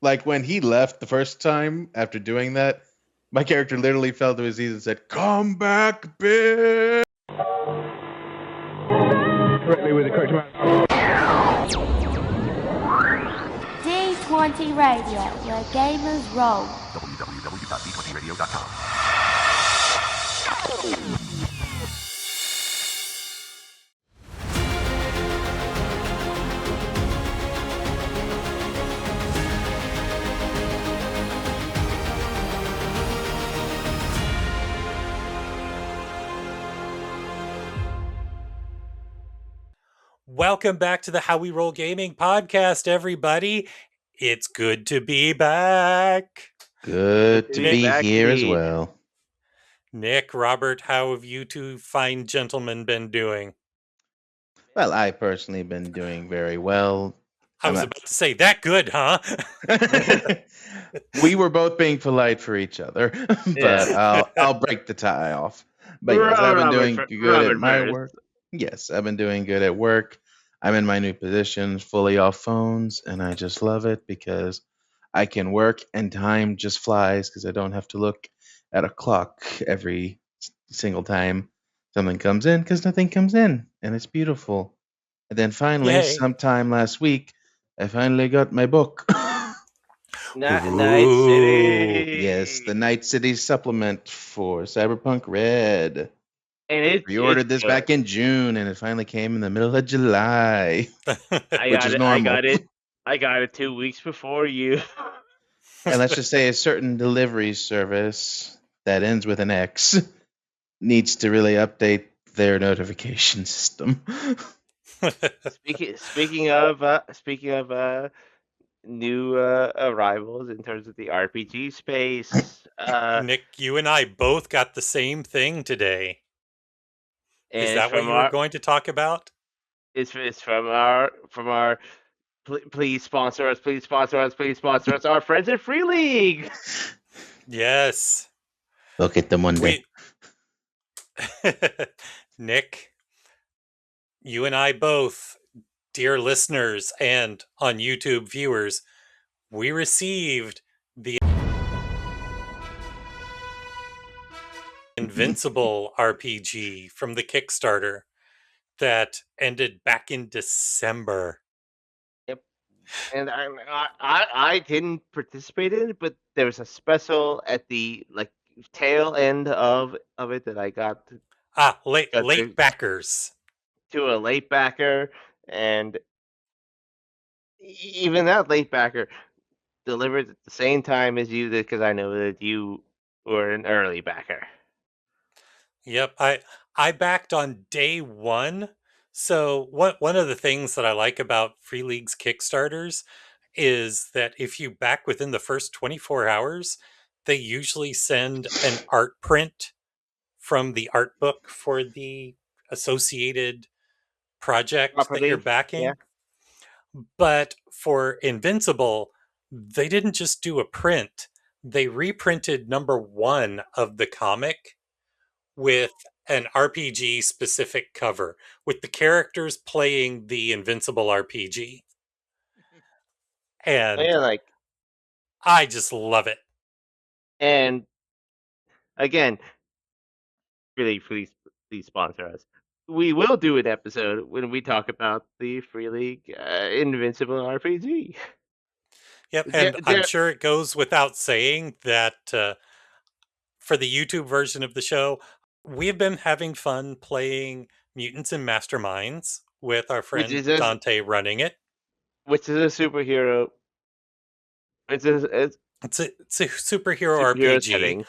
Like when he left the first time after doing that, my character literally fell to his knees and said, "Come back, bitch!" Correctly with the correct amount. D20 Radio, where gamers roll. www.d20radio.com. Welcome back to the How We Roll Gaming podcast, everybody. It's good to be back. Good to be back here as indeed. well. Nick, Robert, how have you two fine gentlemen been doing? Well, I personally been doing very well. I was about to say, that good, huh? We were both being polite for each other, but I'll break the tie off. But yes, I've been doing good at my work. Yes, I've been doing good at work. I'm in my new position, fully off phones, and I just love it because I can work and time just flies because I don't have to look at a clock every single time something comes in because nothing comes in, and it's beautiful. And then finally, Yay. sometime last week, I finally got my book. Night City. Yes, the Night City supplement for Cyberpunk Red. And it Pre-ordered this back in June, and it finally came in the middle of July, which is normal. I got it 2 weeks before you. And let's just say a certain delivery service that ends with an X needs to really update their notification system. Speaking of new arrivals in terms of the RPG space, Nick, you and I both got the same thing today. Is that what you were going to talk about? It's from our. Please sponsor us! Please sponsor us! Please sponsor us! Our friends at Free League. Yes. We'll get them one day. Nick, you and I both, dear listeners and on YouTube viewers, we received the Invincible RPG from the Kickstarter that ended back in December. Yep, and I didn't participate in it, but there was a special at the tail end of it that I got. Late backers. To a late backer, and even that late backer delivered at the same time as you did because I know that you were an early backer. Yep, I backed on day one. So one of the things that I like about Free League's Kickstarters is that if you back within the first 24 hours, they usually send an art print from the art book for the associated project that you're backing. Yeah. But for Invincible, they didn't just do a print. They reprinted number 1 of the comic with an RPG specific cover with the characters playing the Invincible RPG. And I just love it. And again, really, please sponsor us. We will do an episode when we talk about the Free League Invincible RPG. Yep, and I'm sure it goes without saying that for the YouTube version of the show, we have been having fun playing Mutants and Masterminds with our friend Dante running it. Which is a superhero. It's a superhero RPG. Setting.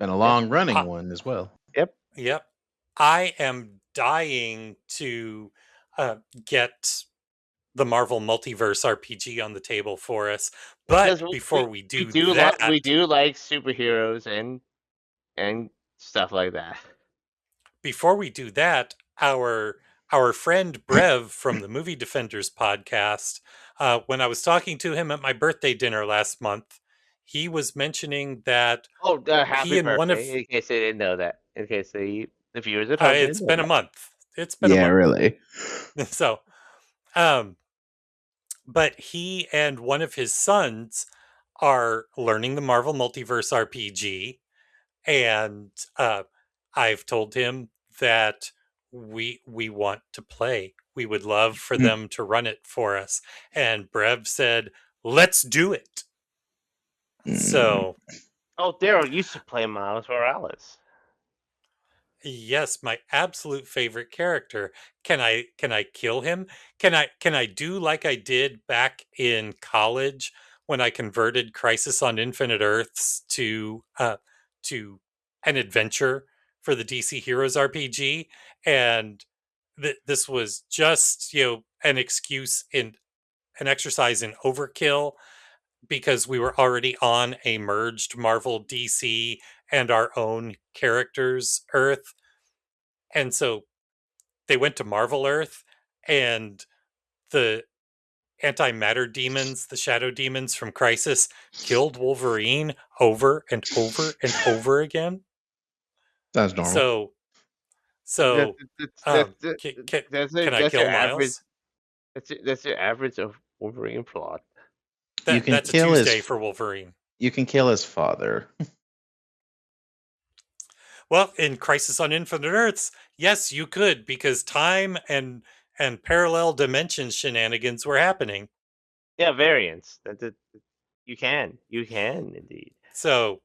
And a long-running one as well. Yep. I am dying to get the Marvel Multiverse RPG on the table for us. But before we do that... we do like superheroes and stuff like that. Before we do that, our friend Brev from the Movie Defenders podcast, when I was talking to him at my birthday dinner last month, he was mentioning that happy birthday, in case they didn't know that. In case the viewers at home it's been a month. It's been a month. Yeah, really. So, but he and one of his sons are learning the Marvel Multiverse RPG, and I've told him that we want to play. We would love for them to run it for us. And Brev said, "Let's do it." So, oh, Daryl used to play Miles Morales. yes, my absolute favorite character. Can I kill him? Can I do like I did back in college when I converted Crisis on Infinite Earths to an adventure for the DC Heroes RPG, and this was just an excuse in an exercise in overkill because we were already on a merged Marvel DC and our own characters Earth, and so they went to Marvel Earth, and the antimatter demons, the shadow demons from Crisis, killed Wolverine over and over and over again. Sounds normal. So, can I kill Miles? That's your average of Wolverine plot. That's a Tuesday for Wolverine. You can kill his father. Well, in Crisis on Infinite Earths, yes, you could, because time and parallel dimension shenanigans were happening. Yeah, variants. You can indeed. So,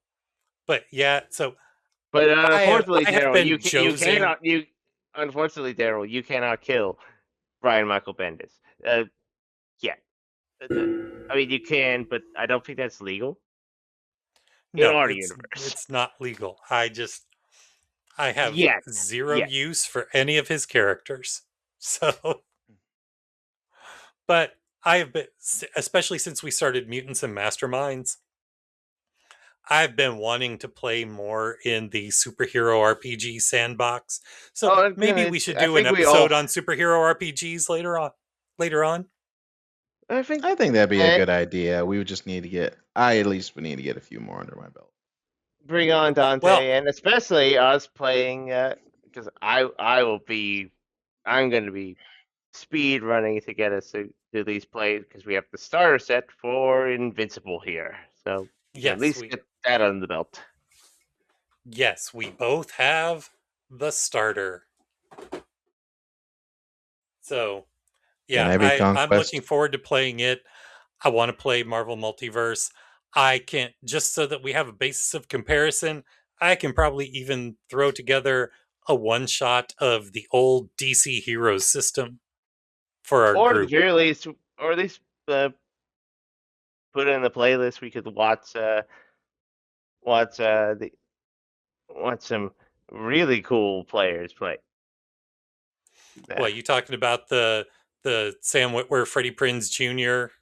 but yeah, so. But unfortunately, Daryl, unfortunately, Daryl, you cannot kill Brian Michael Bendis. Yeah. I mean, you can, but I don't think that's legal. No, it's not legal. I have zero use for any of his characters. So, but I have been, especially since we started Mutants and Masterminds, I've been wanting to play more in the superhero RPG sandbox. So maybe we should do an episode on superhero RPGs later on. I think that'd be a good idea. We would just need to get. At least we need to get a few more under my belt. Bring on Dante, and especially us playing, because I'm going to be speed running to get us to these plays because we have the starter set for Invincible here. So at least get that under the belt. Yes, we both have the starter. So, yeah, I'm looking forward to playing it. I want to play Marvel Multiverse. I can, just so that we have a basis of comparison, I can probably even throw together a one-shot of the old DC Heroes system for our group. Or at least put it in the playlist. We could watch some really cool players play. Well, you talking about the Sam Witwer, Freddie Prinze Jr.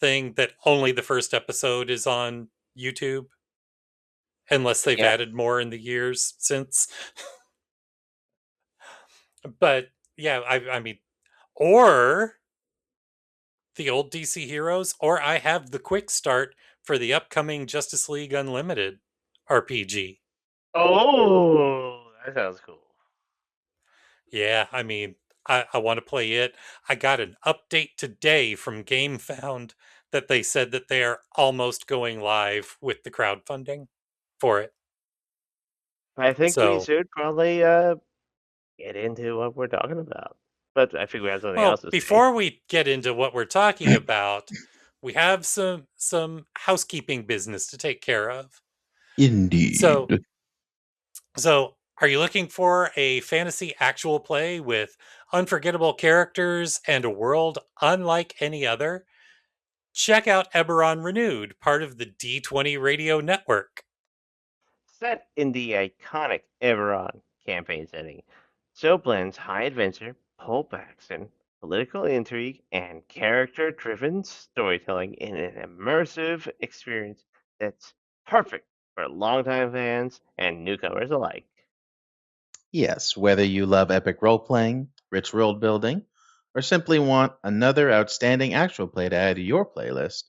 thing that only the first episode is on YouTube, unless they've added more in the years since. But yeah, I mean, or the old DC Heroes, or I have the quick start for the upcoming Justice League Unlimited RPG. Oh, that sounds cool. Yeah, I mean, I want to play it. I got an update today from GameFound that they said that they are almost going live with the crowdfunding for it. I think we should probably get into what we're talking about. But I think we have something else to say. Before we get into what we're talking about, we have some housekeeping business to take care of. Indeed. So are you looking for a fantasy actual play with unforgettable characters and a world unlike any other? Check out Eberron Renewed, part of the D20 Radio Network. Set in the iconic Eberron campaign setting, show blends high adventure, pulp action, political intrigue, and character-driven storytelling in an immersive experience that's perfect for longtime fans and newcomers alike. Yes, whether you love epic role-playing, rich world building, or simply want another outstanding actual play to add to your playlist,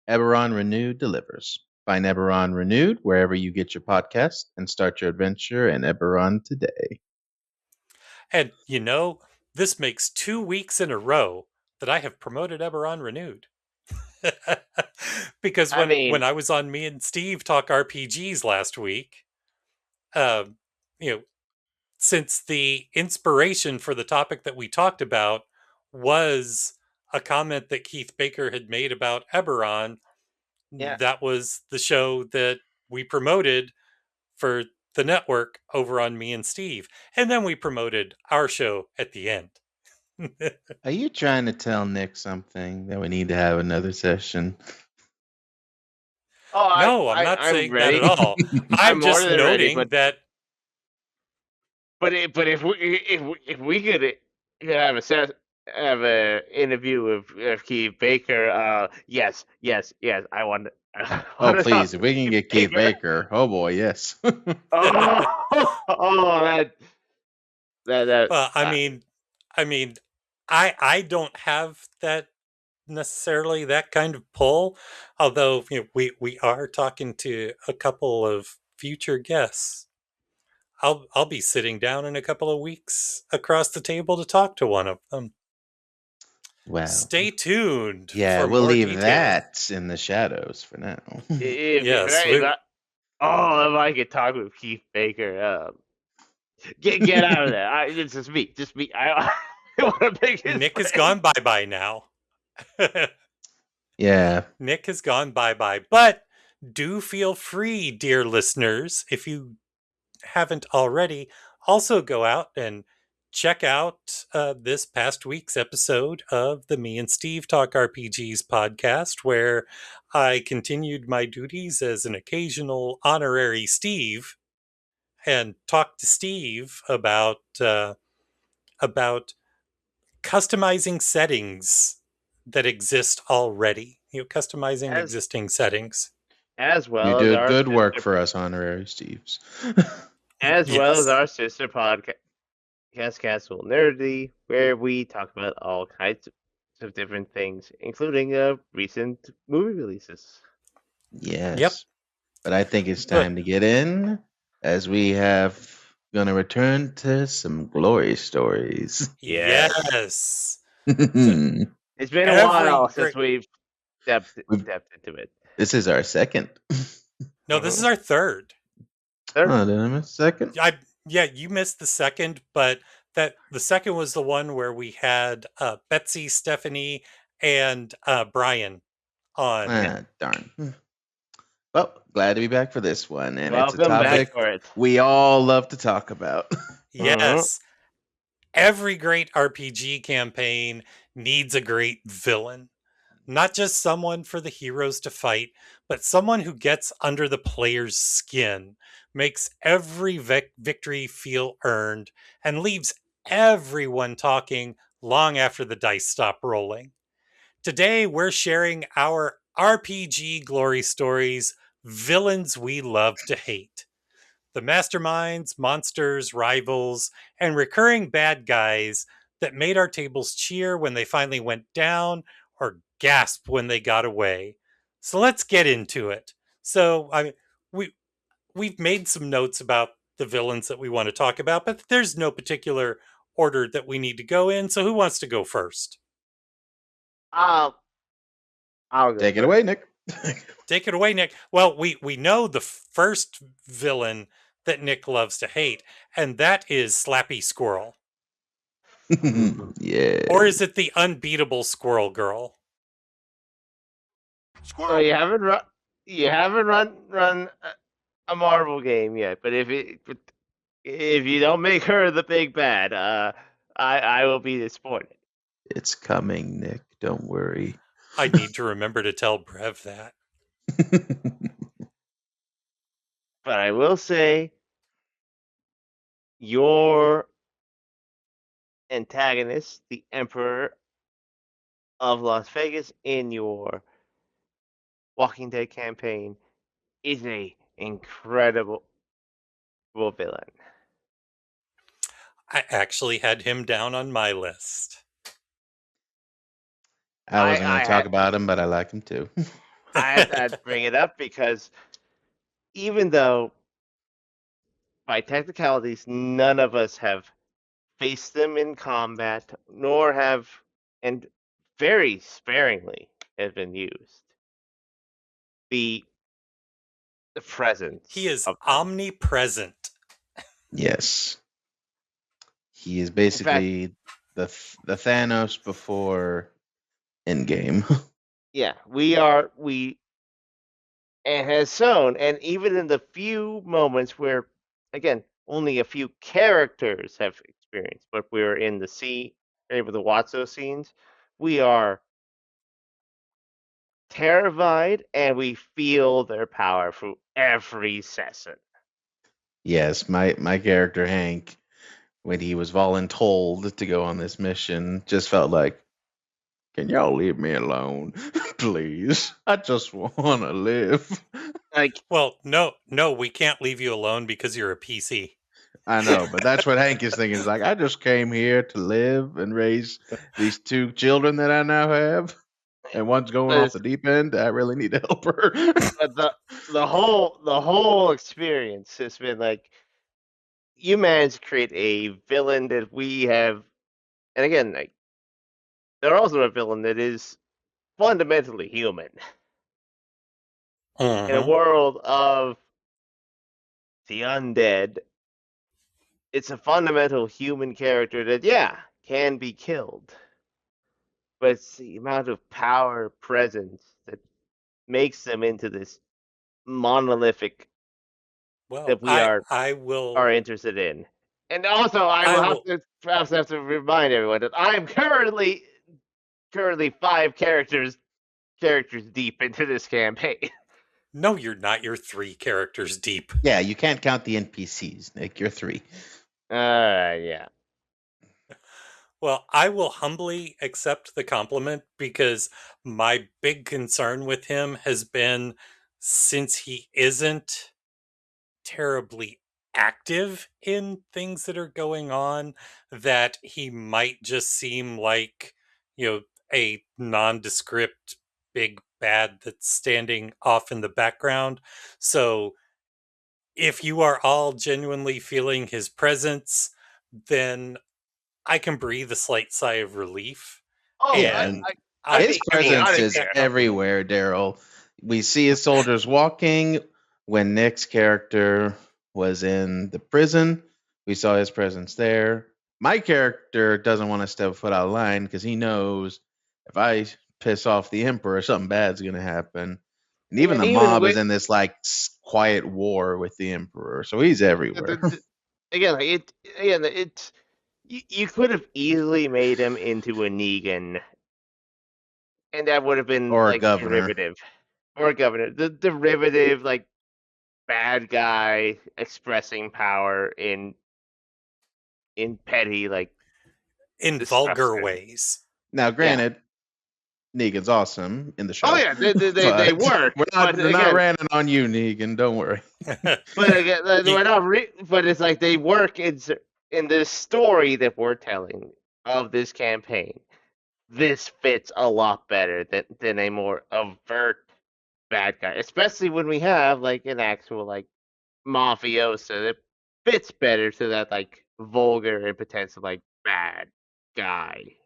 Eberron Renewed delivers. Find Eberron Renewed wherever you get your podcast and start your adventure in Eberron today. And this makes 2 weeks in a row that I have promoted Eberron Renewed. because I mean, when I was on Me and Steve Talk RPGs last week, you know, since the inspiration for the topic that we talked about was a comment that Keith Baker had made about Eberron, yeah. that was the show that we promoted for the network over on Me and Steve. And then we promoted our show at the end. Are you trying to tell Nick something that we need to have another session? Oh, No, I'm not I'm saying that at ready. all. I'm I'm more just than ready, noting that. but if we could have have a interview of Keith Baker, yes, I want Oh, to talk please, if to we can Keith get Keith Baker. Baker, oh boy, yes. Oh, that Well, I mean, I don't have that necessarily that kind of pull. Although we are talking to a couple of future guests. I'll be sitting down in a couple of weeks across the table to talk to one of them. Well, Stay tuned yeah, for we'll more leave details. that in the shadows for now. Yes, if I could talk with Keith Baker, get out of there. It's just me. I want to pick his Nick has brain. gone bye bye now. Yeah. Nick has gone bye bye. But do feel free, dear listeners, if you haven't already, also go out and check out this past week's episode of the Me and Steve Talk RPGs podcast, where I continued my duties as an occasional honorary Steve and talked to Steve about customizing settings that exist already. Customizing as existing settings. as You well as do our good work sister, for us, honorary Steves. as well as Yes. our sister podcast, Castle Nerdy, where we talk about all kinds of different things, including recent movie releases. Yep. Yes. But I think it's But time to get in, as we have going to return to some glory stories. Yes, yes. So We've, it's been a every while since great we've stepped into it. this is our second. No, this is our third. Third, Oh, did I miss a second? Yeah, you missed the second, but that the second was the one where we had Betsy, Stephanie, and Brian on. Ah, darn. Well, glad to be back for this one, and it's a welcome back topic for it. we all love to talk about. Yes. Every great RPG campaign needs a great villain. Not just someone for the heroes to fight, but someone who gets under the player's skin, makes every victory feel earned, and leaves everyone talking long after the dice stop rolling. Today, we're sharing our RPG glory stories, villains we love to hate. The masterminds, monsters, rivals, and recurring bad guys that made our tables cheer when they finally went down or gasp when they got away. So let's get into it. So we we've made some notes about the villains that we want to talk about, but there's no particular order that we need to go in. So who wants to go first? I'll go Take it first. away, Nick. Take it away, Nick. Well, we know the first villain that Nick loves to hate, and that is Slappy Squirrel. Yeah. Or is it the unbeatable Squirrel Girl? Oh, you haven't run a Marvel game yet, but if you don't make her the big bad, I will be disappointed. It's coming, Nick. Don't worry. I need to remember to tell Brev that. But I will say, your antagonist, the Emperor of Las Vegas, in your Walking Dead campaign, is a incredible villain. I actually had him down on my list. I wasn't going I to talk had about him, but I like him too. I had to bring it up because even though by technicalities none of us have faced them in combat, nor have, and very sparingly, have been used. the presence. He is of them. omnipresent. Yes. He is In fact, basically the Thanos before Endgame. yeah, we and has shown, and even in the few moments where, again, only a few characters have experienced, but we're in the sea, able to watch those scenes, we are terrified and we feel their power through every session. Yes, my character Hank, when he was voluntold to go on this mission, just felt like, can y'all leave me alone, please? I just want to live. Like, Well, no, we can't leave you alone because you're a PC. I know, but that's what Hank is thinking. Is like, I just came here to live and raise these two children that I now have, and one's going off the deep end. I really need to help her. but the whole experience has been like, you managed to create a villain that we have, and again, like, they're also a villain that is fundamentally human in a world of the undead. It's a fundamental human character that, yeah, can be killed, but it's the amount of power presence that makes them into this monolithic Well, that we are will interested in. And also, I will have to perhaps have to remind everyone that I am currently 5 characters deep into this campaign. No, you're not. You're 3 characters deep. Yeah, you can't count the NPCs, Nick. You're 3. Yeah. Well, I will humbly accept the compliment because my big concern with him has been, since he isn't terribly active in things that are going on, that he might just seem like, a nondescript big bad that's standing off in the background. So if you are all genuinely feeling his presence, then I can breathe a slight sigh of relief. Oh, And his presence is everywhere, Daryl. We see his soldiers walking. When Nick's character was in the prison, we saw his presence there. My character doesn't want to step foot out of line because he knows if I piss off the Emperor, something bad's going to happen. And even the mob is in this like quiet war with the Emperor, so he's everywhere. You could have easily made him into a Negan, and that would have been or like a governor. derivative, or a governor. The derivative, like, bad guy expressing power in petty, like, in vulgar ways. Now, granted, Negan's awesome in the show. Oh yeah, they work. We're not ranting on you, Negan. Don't worry. But again, we're not. But it's like they work in this story that we're telling of this campaign. This fits a lot better than a more overt bad guy, especially when we have like an actual like mafioso that fits better to that like vulgar and potential like bad guy.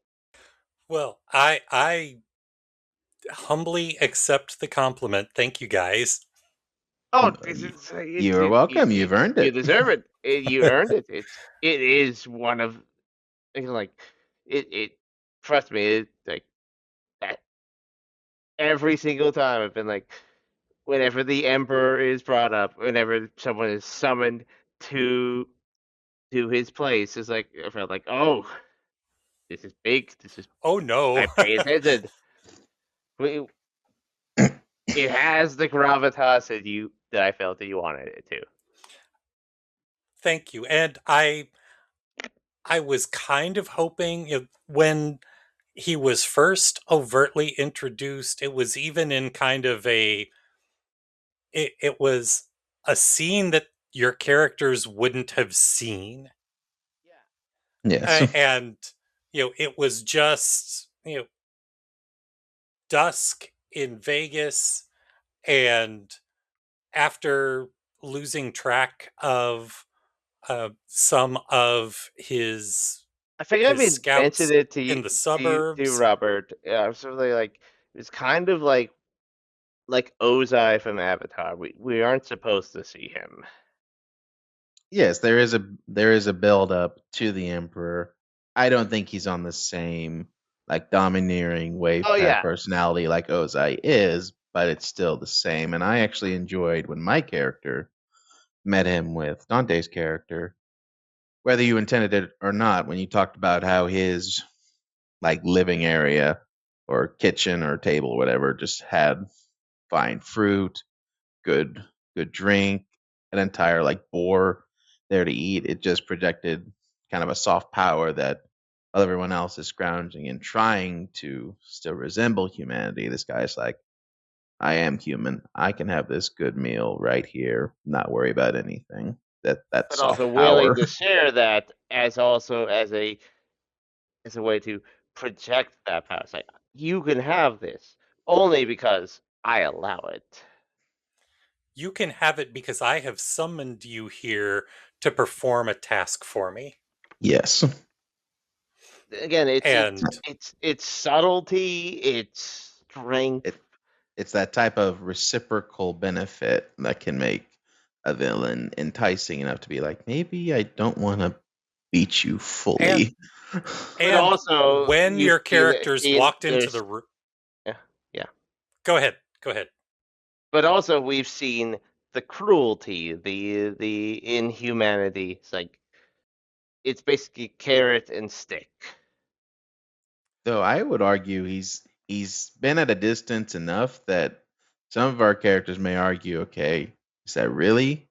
Well, I humbly accept the compliment. Thank you, guys. Oh, you're welcome. You've earned it. You deserve it. You earned it. It is one of, like, it. Trust me, it's like that. Every single time I've been like, whenever the Emperor is brought up, whenever someone is summoned to his place, it's like I felt like, oh, this is big. This is, oh no. I pay attention. It has the gravitas that I felt that you wanted it to. Thank you. And I was kind of hoping, when he was first overtly introduced, it was even in kind of it was a scene that your characters wouldn't have seen. Yes. And it was just dusk in Vegas, and after losing track of some of his, I think I've mentioned it to you in the suburbs, to Robert. Yeah, I'm sort of like, it's kind of like like Ozai from Avatar. We aren't supposed to see him. Yes, there is a build up to the Emperor. I don't think he's on the same like domineering wave Oh pack yeah, personality like Ozai is, but it's still the same. And I actually enjoyed when my character met him with Dante's character, whether you intended it or not, when you talked about how his like living area or kitchen or table or whatever just had fine fruit, good good drink, an entire like boar there to eat. It just projected kind of a soft power that while everyone else is scrounging and trying to still resemble humanity, this guy's like, I am human. I can have this good meal right here, not worry about anything. That but also soft willing power. to share that as also as a way to project that power. It's like you can have this only because I allow it. You can have it because I have summoned you here to perform a task for me. Yes. Again, And it's subtlety, it's strength. It's that type of reciprocal benefit that can make a villain enticing enough to be like, maybe I don't want to beat you fully. But also, when you've your characters walked into the room, yeah. Go ahead. But also, we've seen the cruelty, the inhumanity. It's like it's basically carrot and stick. Though I would argue he's been at a distance enough that some of our characters may argue, okay, is that really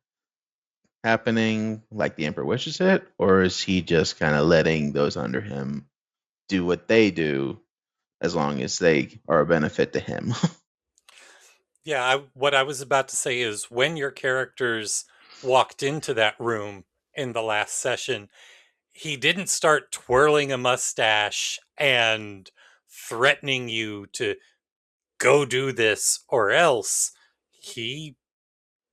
happening like the Emperor wishes it, or is he just kind of letting those under him do what they do as long as they are a benefit to him? Yeah, what I was about to say is when your characters walked into that room in the last session, he didn't start twirling a mustache and threatening you to go do this or else. He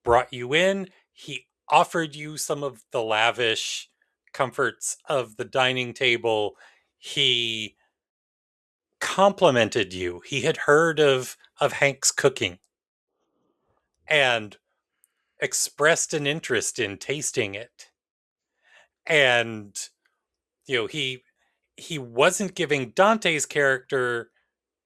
brought you in, he offered you some of the lavish comforts of the dining table. He complimented you. He had heard of Hank's cooking and expressed an interest in tasting it. And he wasn't giving Dante's character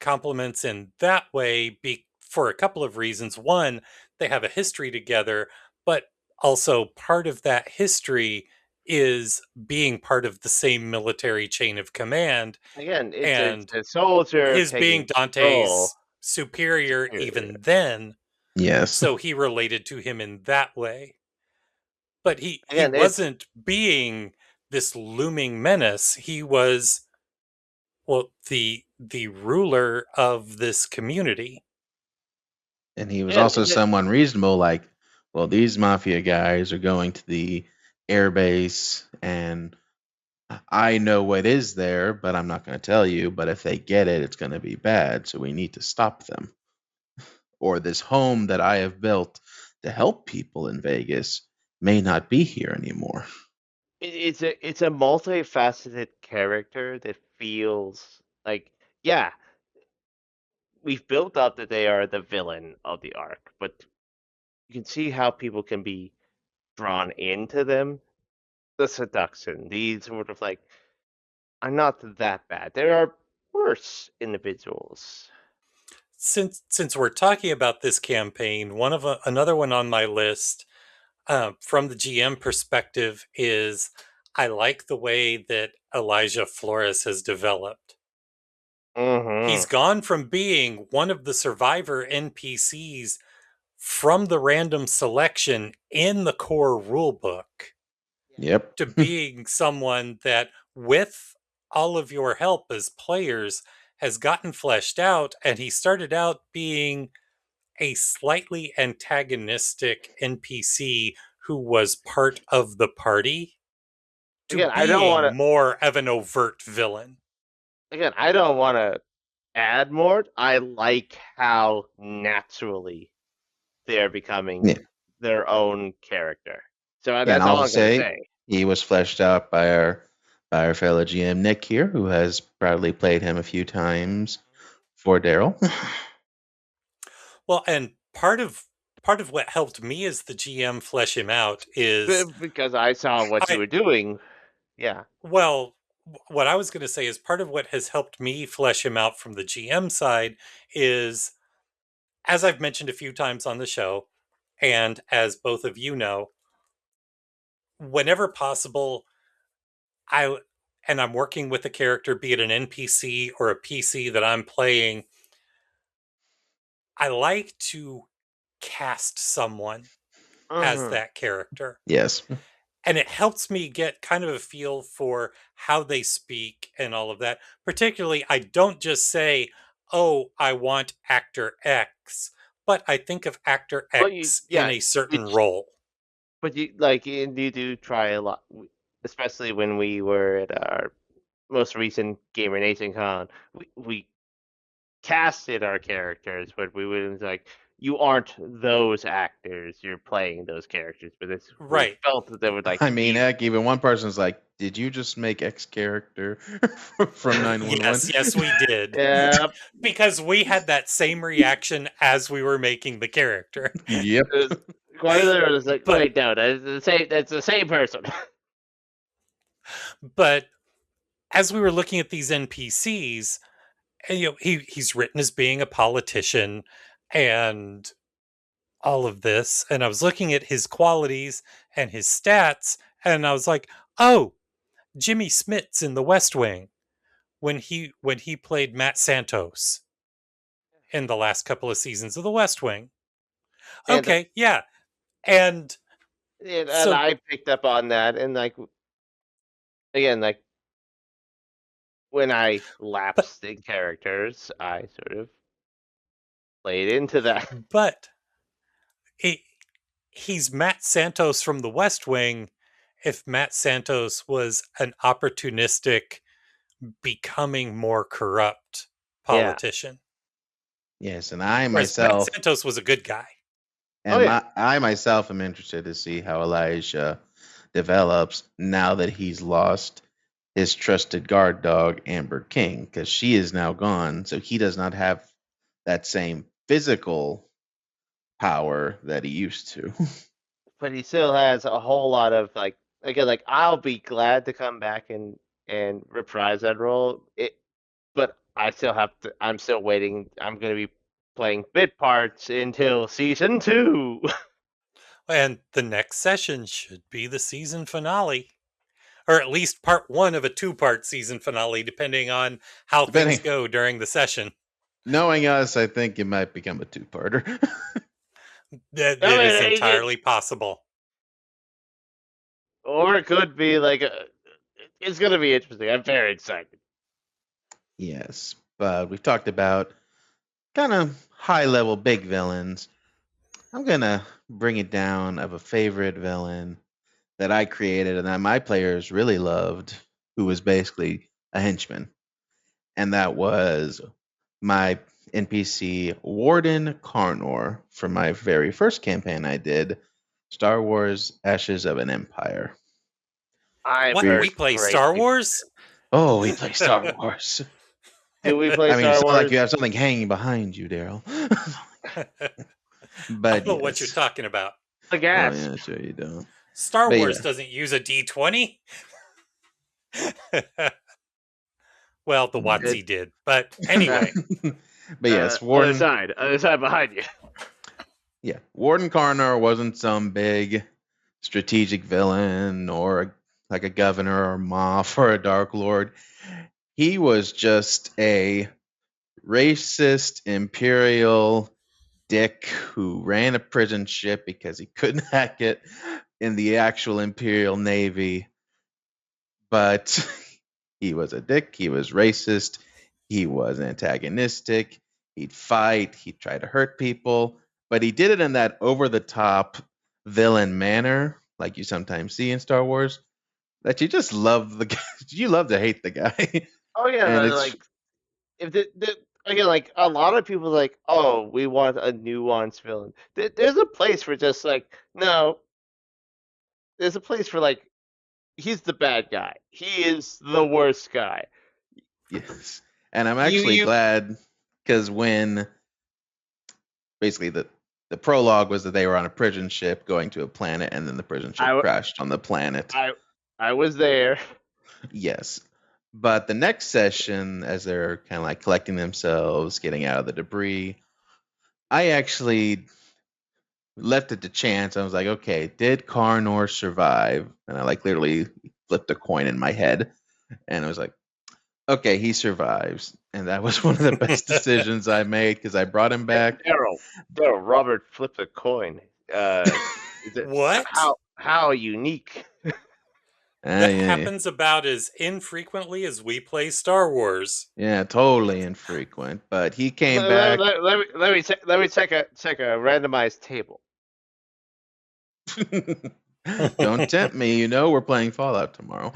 compliments in that way for a couple of reasons. One, they have a history together, but also part of that history is being part of the same military chain of command, Again, it's and a soldier his being taking control. Dante's superior even then, Yes. so he related to him in that way. But he Again, wasn't being this looming menace. He was, well, the ruler of this community. And he was also someone reasonable, like, well, these mafia guys are going to the air base, and I know what is there, but I'm not going to tell you. But if they get it, it's going to be bad. So we need to stop them. Or this home that I have built to help people in Vegas may not be here anymore. it's a multifaceted character that feels like, yeah, we've built up that they are the villain of the arc, but you can see how people can be drawn into them. The seduction, these sort of like, I'm not that bad. There are worse individuals. Since we're talking about this campaign, another one on my list from the GM perspective is I like the way that Elijah Flores has developed. He's gone from being one of the survivor NPCs from the random selection in the core rulebook. Yep. To being someone that, with all of your help as players, has gotten fleshed out, and he started out being a slightly antagonistic NPC who was part of the party to Again, being I don't want to. more of an overt villain. Again, I don't want to add more. I like how naturally they're becoming their own character. So that's all I'm going to say. He was fleshed out by our fellow GM Nick here, who has proudly played him a few times for Daryl. Well, and part of what helped me as the GM flesh him out is because I saw what you were doing. Yeah. Well, what I was going to say is part of what has helped me flesh him out from the GM side is, as I've mentioned a few times on the show, and as both of you know, whenever possible, I'm working with a character, be it an NPC or a PC that I'm playing, I like to cast someone as that character. Yes. And it helps me get kind of a feel for how they speak and all of that. Particularly, I don't just say, oh, I want actor X, but I think of actor X in a certain role. But you do try a lot, especially when we were at our most recent Gamer Nation Con. We casted our characters, but we was like, you aren't those actors. You're playing those characters, but it's right. We felt that they would like. I mean, heck, even one person's like, "Did you just make X character from 911?" Yes, we did. Yeah, because we had that same reaction as we were making the character. Yep. Quite literally, was like, wait, no, that's the same person. But as we were looking at these NPCs, and, he's written as being a politician and all of this, and I was looking at his qualities and his stats, and I was like, oh, Jimmy Smits in The West Wing when he played Matt Santos in the last couple of seasons of The West Wing. Okay, yeah. And so, I picked up on that, and again, when I lapsed in characters, I sort of played into that. But he's Matt Santos from The West Wing. If Matt Santos was an opportunistic, becoming more corrupt politician. Yes, and I myself, Matt Santos was a good guy. And I myself am interested to see how Elijah develops now that he's lost his trusted guard dog, Amber King, because she is now gone. So he does not have that same physical power that he used to. But he still has a whole lot of I'll be glad to come back and reprise that role. But I still have to. I'm still waiting. I'm going to be playing bit parts until season 2. And the next session should be the season finale. Or at least part 1 of a 2-part season finale, depending on how things go during the session. Knowing us, I think it might become a 2-parter. That is entirely possible. Or it could be it's going to be interesting. I'm very excited. Yes, but we've talked about kind of high-level big villains. I'm going to bring it down of a favorite villain that I created and that my players really loved, who was basically a henchman. And that was my NPC, Warden Karnor, from my very first campaign I did, Star Wars Ashes of an Empire. We play Star Wars? Oh, we play Star Wars. Do we play Star Wars? It's not like you have something hanging behind you, Daryl. But I don't know what you're talking about. The gas. Oh, yeah, sure you don't. Star Wars doesn't use a D20. Well, the WotC did, but anyway. But yes, Warden. Other side behind you. Yeah, Warden Karnor wasn't some big strategic villain or like a governor or Moff or a Dark Lord. He was just a racist imperial dick who ran a prison ship because he couldn't hack it in the actual Imperial Navy. But he was a dick, he was racist, he was antagonistic, he'd fight, he'd try to hurt people, but he did it in that over-the-top villain manner, like you sometimes see in Star Wars, that you just love the guy. You love to hate the guy. Oh yeah, if again, a lot of people oh, we want a nuanced villain. There's a place for just no. There's a place for he's the bad guy. He is the worst guy. Yes, and I'm actually glad because when basically the prologue was that they were on a prison ship going to a planet, and then the prison ship crashed on the planet. I was there. Yes. But the next session, as they're kind of like collecting themselves, getting out of the debris, I actually left it to chance. I was like, okay, did Carnor survive? And I like literally flipped a coin in my head, and I was like, okay, he survives. And that was one of the best decisions I made because I brought him back. Daryl, Robert flipped a coin. What? How unique. That happens about as infrequently as we play Star Wars. Yeah, totally infrequent. But he came back. Let me check a randomized table. Don't tempt me. You know we're playing Fallout tomorrow.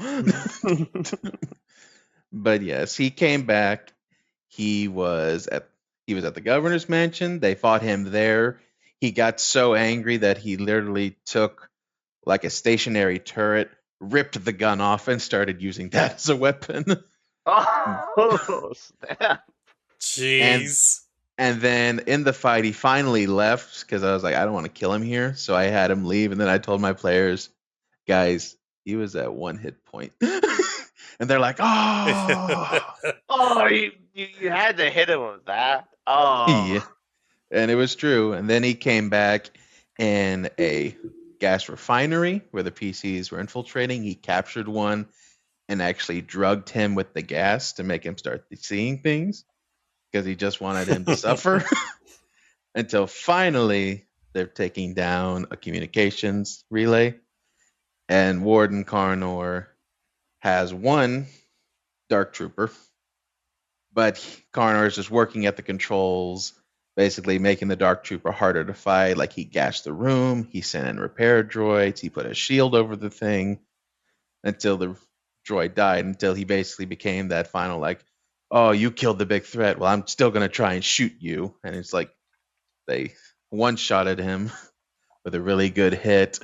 But yes, he came back. He was at the governor's mansion. They fought him there. He got so angry that he literally took like a stationary turret, ripped the gun off, and started using that as a weapon. Oh, snap. Jeez. And then in the fight, he finally left because I was like, I don't want to kill him here. So I had him leave. And then I told my players, guys, he was at 1 hit point. And they're like, oh. Oh, you had to hit him with that. Oh. Yeah. And it was true. And then he came back in a gas refinery where the PCs were infiltrating. He captured one and actually drugged him with the gas to make him start seeing things because he just wanted him to suffer. Until finally they're taking down a communications relay. And Warden Carnor has one Dark Trooper, but Carnor is just working at the controls, basically making the Dark Trooper harder to fight. Like he gashed the room, he sent in repair droids, he put a shield over the thing until the droid died, until he basically became that final like, oh, you killed the big threat. Well, I'm still going to try and shoot you. And it's like they one-shotted him with a really good hit.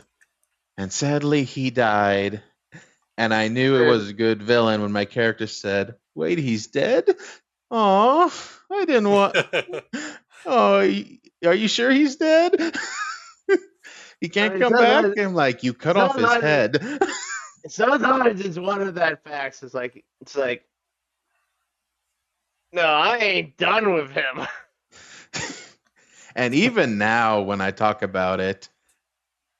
And sadly, he died. And I knew it was a good villain when my character said, wait, he's dead? Oh, I didn't want... Oh, are you sure he's dead? He can't come back? I'm like, you cut off his head. Sometimes it's one of that facts. It's like, no, I ain't done with him. And even now, when I talk about it,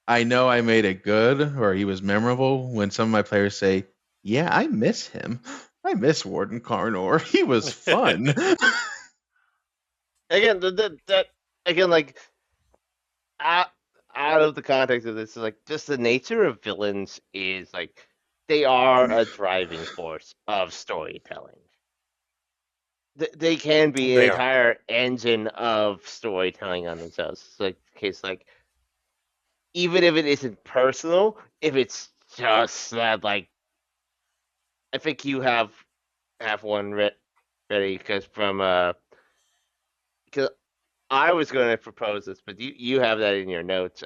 I know I made it good or he was memorable when some of my players say, yeah, I miss him. I miss Warden Carnor. He was fun. Again, like out of the context of this, is like just the nature of villains is like they are a driving force of storytelling. They can be an entire engine of storytelling on themselves. It's like the case, like even if it isn't personal, if it's just that, like, I think you have one ready because I was going to propose this, but you have that in your notes.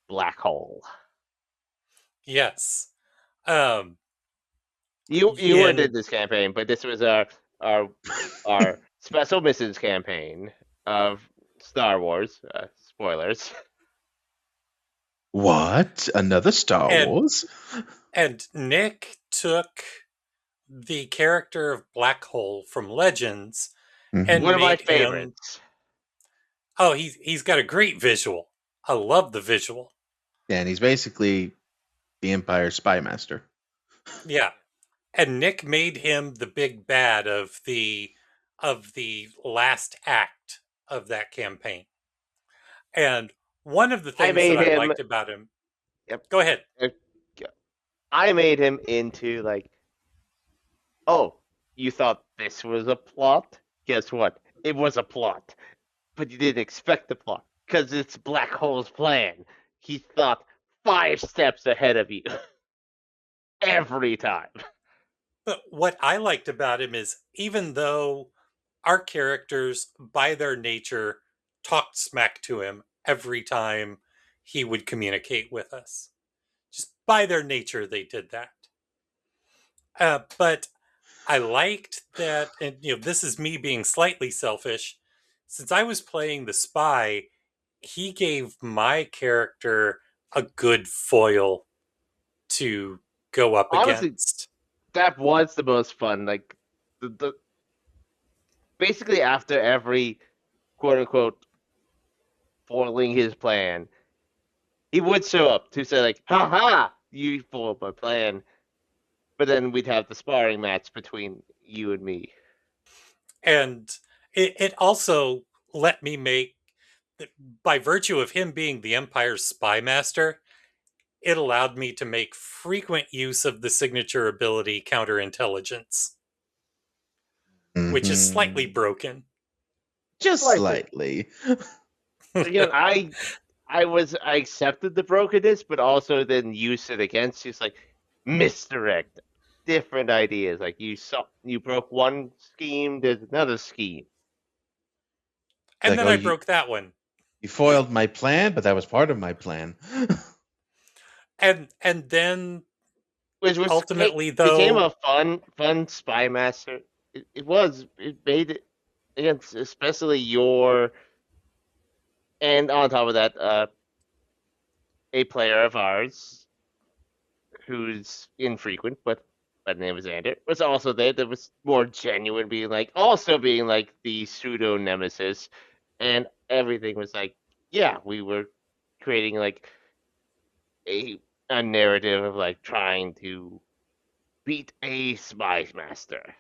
Black hole. Yes. You weren't in this campaign, but this was our special missions campaign of Star Wars. Spoilers. What? Another Star Wars? And Nick took the character of Black Hole from Legends and one of my favorites. Oh, he's got a great visual. I love the visual. Yeah, and he's basically the Empire spy master. Yeah. And Nick made him the big bad of the last act of that campaign. And one of the things that I liked about him. Yep. Go ahead. I made him into like, oh, you thought this was a plot? Guess what? It was a plot. But you didn't expect the plot because it's Black Hole's plan. He thought 5 steps ahead of you every time. But what I liked about him is even though our characters, by their nature, talked smack to him every time he would communicate with us. Just by their nature, they did that. But I liked that, and this is me being slightly selfish, since I was playing the spy, he gave my character a good foil to go up Honestly, against. that was the most fun. Like the basically after every quote unquote foiling his plan, he would show up to say like, "Ha ha, you foiled my plan." But then we'd have the sparring match between you and me. And it also let me make, by virtue of him being the Empire's spy master, it allowed me to make frequent use of the signature ability counterintelligence, which is slightly broken. Just slightly. Again, I accepted the brokenness, but also then used it against you. It's like misdirect, different ideas. Like you broke one scheme, there's another scheme. And then I broke that one. You foiled my plan, but that was part of my plan. and then which ultimately though became a fun spy master. It made it against especially your, and on top of that, a player of ours who's infrequent, but by the name of Xander, was also there. That was more genuine, being like the pseudo nemesis, and everything was like, yeah, we were creating like a narrative of like trying to beat a spy master.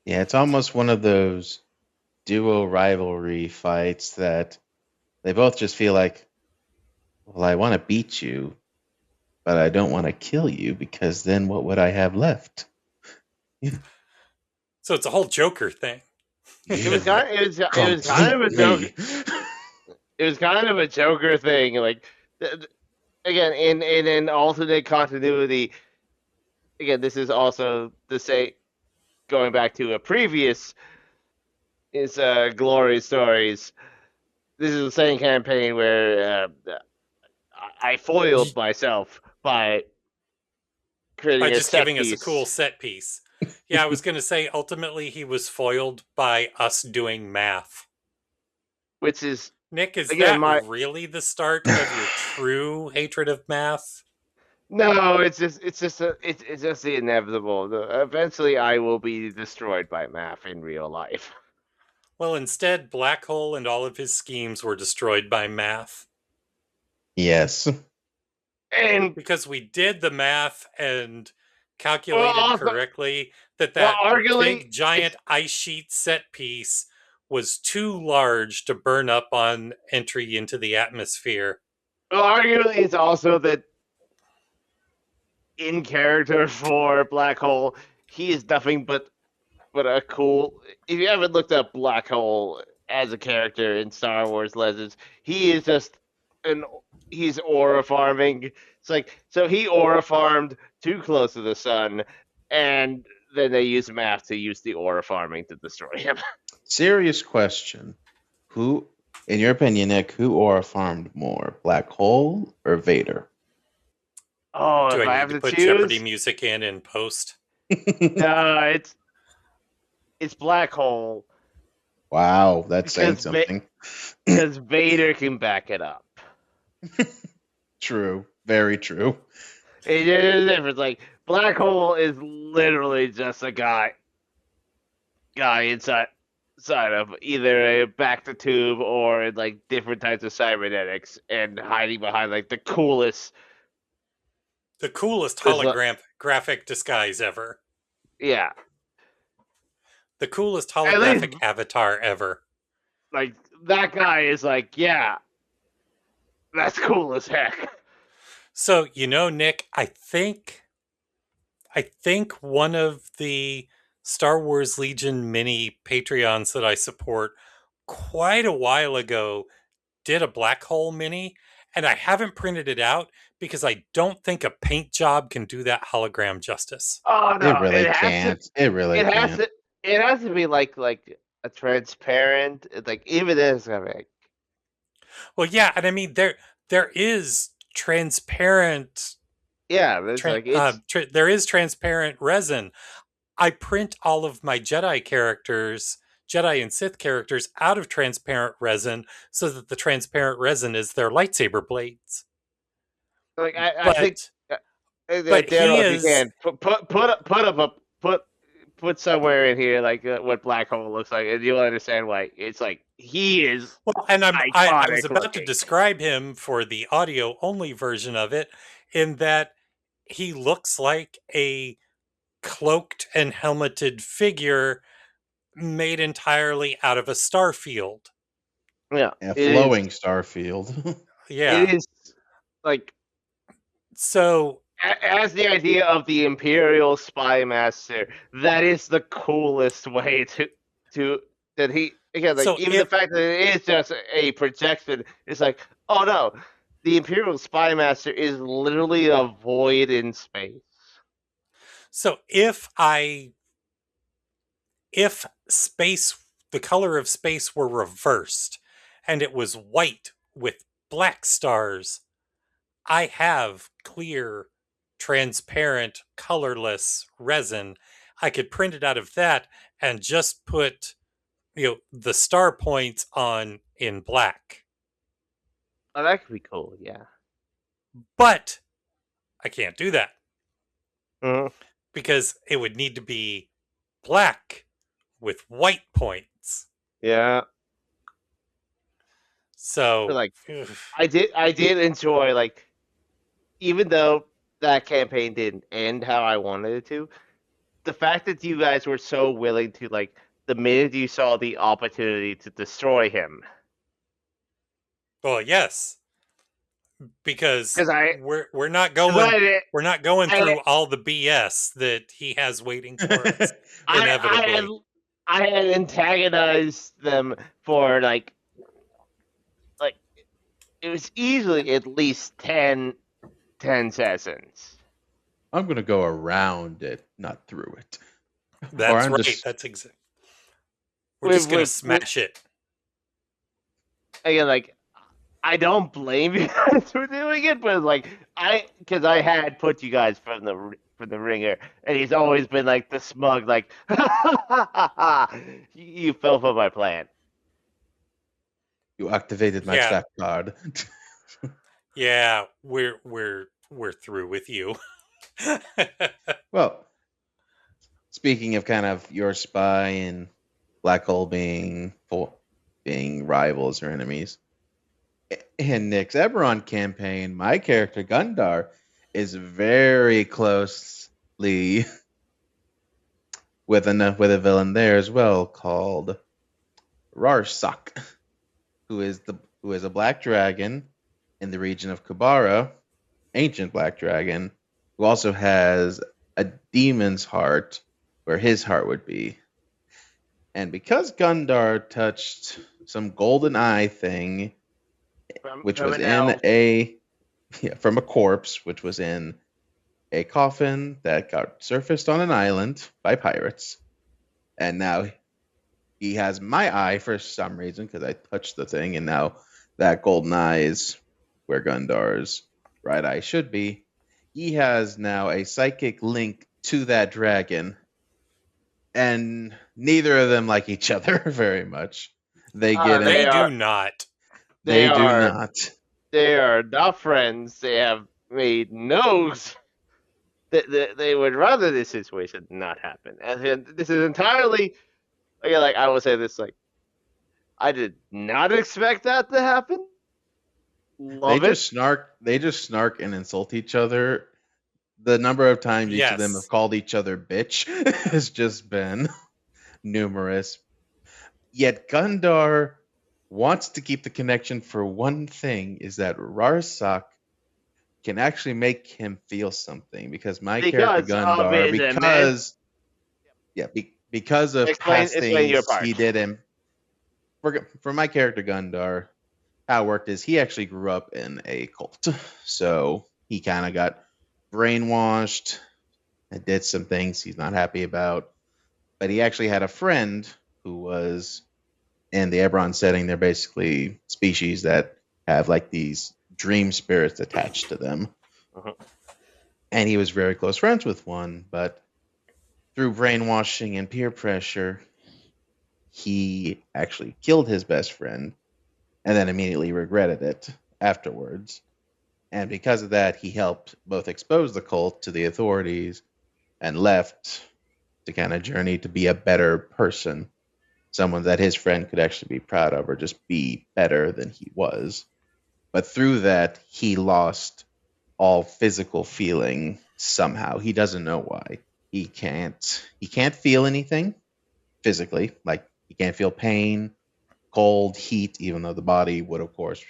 Yeah, it's almost one of those duo rivalry fights that they both just feel like, well, I want to beat you, but I don't want to kill you because then what would I have left? Yeah. So it's a whole Joker thing. It was kind of a Joker. It was kind of a Joker thing. Like again, in an alternate continuity. Again, this is also the same. Going back to a previous is Glory Stories. This is the same campaign where I foiled myself by creating just giving us a cool set piece. Yeah, I was going to say ultimately he was foiled by us doing math. Which is, Nick, is again, that really the start of your true hatred of math? No, it's just the inevitable. Eventually, I will be destroyed by math in real life. Well, instead, Black Hole and all of his schemes were destroyed by math. Yes. And because we did the math and calculated correctly that big giant ice sheet set piece was too large to burn up on entry into the atmosphere. Well, arguably, it's also that in character for Black Hole, he is nothing but a cool. If you haven't looked up Black Hole as a character in Star Wars Legends, he is just he's aura farming. It's like, so he aura farmed too close to the sun, and then they use math to use the aura farming to destroy him. Serious question. Who, in your opinion, Nick, who aura farmed more, Black Hole or Vader? Oh, do if I have need to put choose? Jeopardy music in post? No, it's Black Hole. Wow, that's saying something. Because Vader can back it up. True, very true. It is different. Like, Black Hole is literally just a guy inside of either a back to tube or like different types of cybernetics, and hiding behind like the coolest holographic disguise ever. Yeah. The coolest holographic avatar ever. Like, that guy is like, yeah, that's cool as heck. So, Nick, I think one of the Star Wars Legion mini Patreons that I support quite a while ago did a Black Hole mini, and I haven't printed it out because I don't think a paint job can do that hologram justice. Oh no, it really can't. It really can't. It has to be like a transparent, like, even this. I mean, well, yeah, and I mean there is transparent. Yeah, there is transparent resin. I print all of my Jedi characters Jedi and Sith characters out of transparent resin so that the transparent resin is their lightsaber blades. Like I think, but he Daryl, if you is can put somewhere in here like what Black Hole looks like, and you'll understand why. It's like he is. well, and I was about looking. to describe him for the audio only version of it, in that he looks like a cloaked and helmeted figure made entirely out of a star field. Yeah, flowing star field. Yeah, it is like so. As the idea of the Imperial Spy Master, that is the coolest way to that he again like So even the fact that it is just a projection, it's like, oh no, the Imperial Spy Master is literally a void in space. So if space, the color of space were reversed and it was white with black stars, I have clear, transparent, colorless resin. I could print it out of that and just put, the star points on in black. Oh, that could be cool, yeah. But I can't do that. Mm-hmm. Because it would need to be black with white points. Yeah. So like I did enjoy, like, even though that campaign didn't end how I wanted it to, the fact that you guys were so willing to, like, the minute you saw the opportunity to destroy him. Well, yes. Because we're not going through all the BS that he has waiting for us. Inevitably. I had antagonized them for like it was easily at least 10 sessions. I'm gonna go around it, not through it. That's right. That's exactly. We're just gonna smash it. Again, like, I don't blame you guys for doing it, but like because I had put you guys from the ringer, and he's always been like the smug, like, you fell for my plan. You activated my trap card. Yeah, we're through with you. Well, speaking of kind of your spy and Black Hole being rivals or enemies, in Nick's Eberron campaign, my character Gundar is very closely with a villain there as well called Rarsak, who is a black dragon in the region of Kubara, ancient black dragon, who also has a demon's heart where his heart would be. And because Gundar touched some golden eye thing, which was from a corpse, which was in a coffin that got surfaced on an island by pirates, and now he has my eye for some reason because I touched the thing, and now that golden eye is where Gundar's right eye should be. He has now a psychic link to that dragon, and neither of them like each other very much. They do not. They do not. They are not friends. They have made no's. They would rather this situation not happen. And this is entirely, like, I will say this, like, I did not expect that to happen. They just snark and insult each other. The number of times each of them have called each other bitch has just been numerous. Yet Gundar wants to keep the connection for one thing, is that Rarsak can actually make him feel something, because character Gundar, because of past things he did him. For my character Gundar, how it worked is he actually grew up in a cult, so he kind of got brainwashed and did some things he's not happy about. But he actually had a friend who was in the Eberron setting. They're basically species that have like these dream spirits attached to them. Uh-huh. And he was very close friends with one, but through brainwashing and peer pressure, he actually killed his best friend and then immediately regretted it afterwards. And because of that, he helped both expose the cult to the authorities and left to kind of journey to be a better person, someone that his friend could actually be proud of or just be better than he was. But through that, he lost all physical feeling somehow. He doesn't know why. He can't feel anything physically, like he can't feel pain, cold, heat, even though the body would of course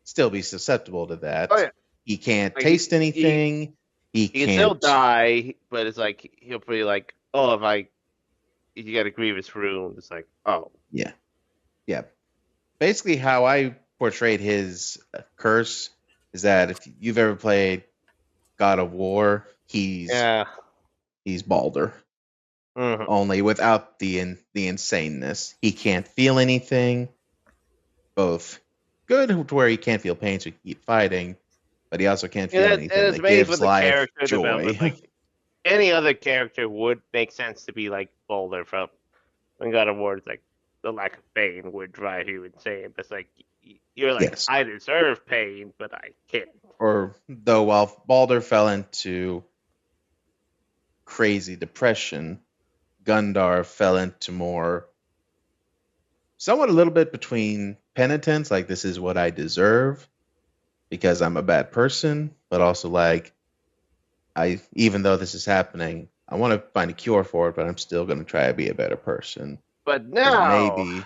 still be susceptible to that. Oh, yeah. He can't Like, taste anything. He can still die, but it's like he'll be like, oh, if you got a grievous wound, it's like, oh, yeah. Basically, how I portrayed his curse is that if you've ever played God of War, he's Baldur, only without the insaneness. He can't feel anything, both good to where he can't feel pain, so he can keep fighting, but he also can't feel anything that gives life joy. Like, any other character would make sense to be like Boulder from when God of War. It's like the lack of pain would drive you insane. But it's like you're like, Yes. I deserve pain, but I can't. Or though, while Baldur fell into crazy depression, Gundar fell into more, somewhat a little bit between penitence, like this is what I deserve because I'm a bad person, but also like even though this is happening, I want to find a cure for it, but I'm still going to try to be a better person. But now,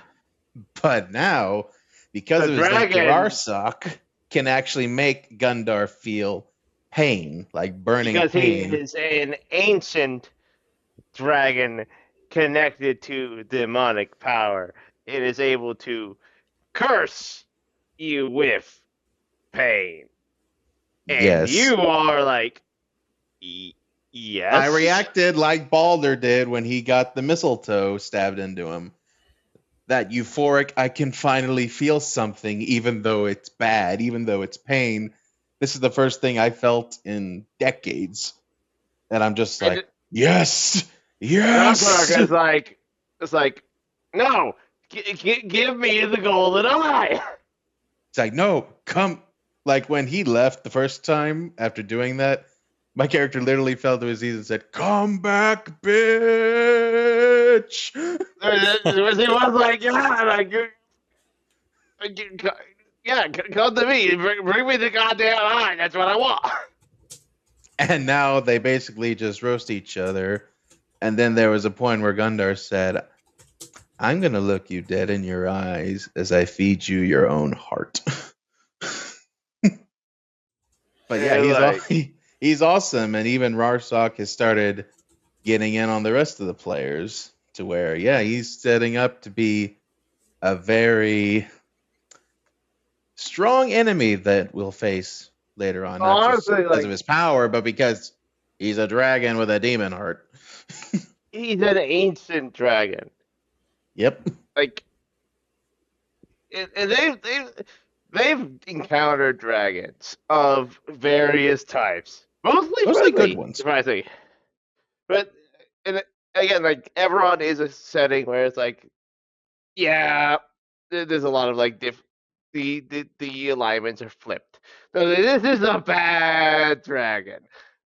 because of his link to dragon Rarsak, can actually make Gundar feel pain, like burning because pain. he is an ancient dragon connected to demonic power. It is able to curse you with pain. And Yes. you are like, yes. I reacted like Baldur did when he got the mistletoe stabbed into him. That euphoric, I can finally feel something, even though it's bad, even though it's pain. This is the first thing I felt in decades. And I'm just like, yes! It's like, no, give me the golden eye. It's like, no, come. Like when he left the first time after doing that, my character literally fell to his knees and said, come back, bitch! He was like, come to me. Bring me the goddamn eye. That's what I want. And now they basically just roast each other. And then there was a point where Gundar said, I'm going to look you dead in your eyes as I feed you your own heart. But yeah, he's awesome. And even Rarsak has started getting in on the rest of the players to where, he's setting up to be a very strong enemy that we'll face later on. Not just because of his power, but because he's a dragon with a demon heart. He's an ancient dragon. Yep. Like, and they've encountered dragons of various types, mostly good ones. Surprisingly, but and again, like Eberron is a setting where it's like, there's a lot of like the alignments are flipped. So this is a bad dragon,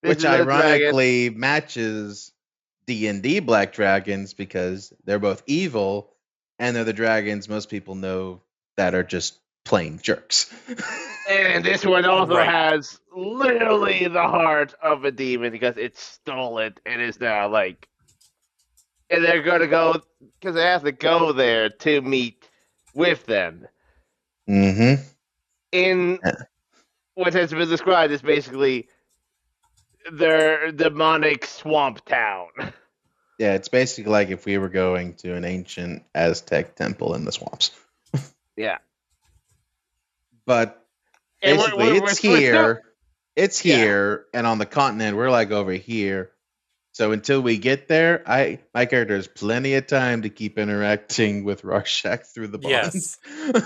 which ironically matches D&D Black Dragons because they're both evil and they're the dragons most people know that are just plain jerks. And this one also has literally the heart of a demon because it stole it and is now like, and they're going to go because they have to go there to meet with them. Mm-hmm. In what has been described as basically their demonic swamp town. Yeah, it's basically like if we were going to an ancient Aztec temple in the swamps. Yeah. But basically, it's here, and on the continent, we're like over here. So until we get there, my character has plenty of time to keep interacting with Rorschach through the bond. Yes.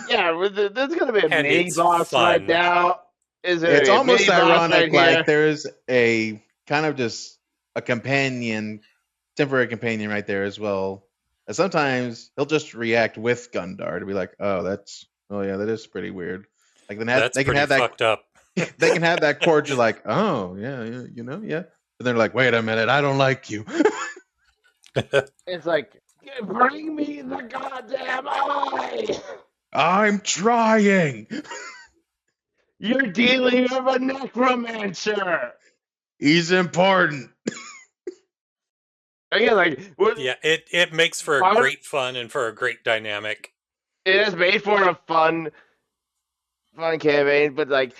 Yeah, there's going to be a mini boss right now. It's almost ironic, like there's a kind of just a temporary companion right there as well. And sometimes he'll just react with Gundar to be like, "Oh, that is pretty weird." Like That's they can pretty have that fucked up. they can have that cordial like, "Oh, yeah, yeah." But they're like, "Wait a minute, I don't like you." It's like, bring me the goddamn eye! I'm trying. You're dealing with a necromancer! He's important. Again, like, Yeah, it makes for a great fun and for a great dynamic. It is made for a fun campaign, but like,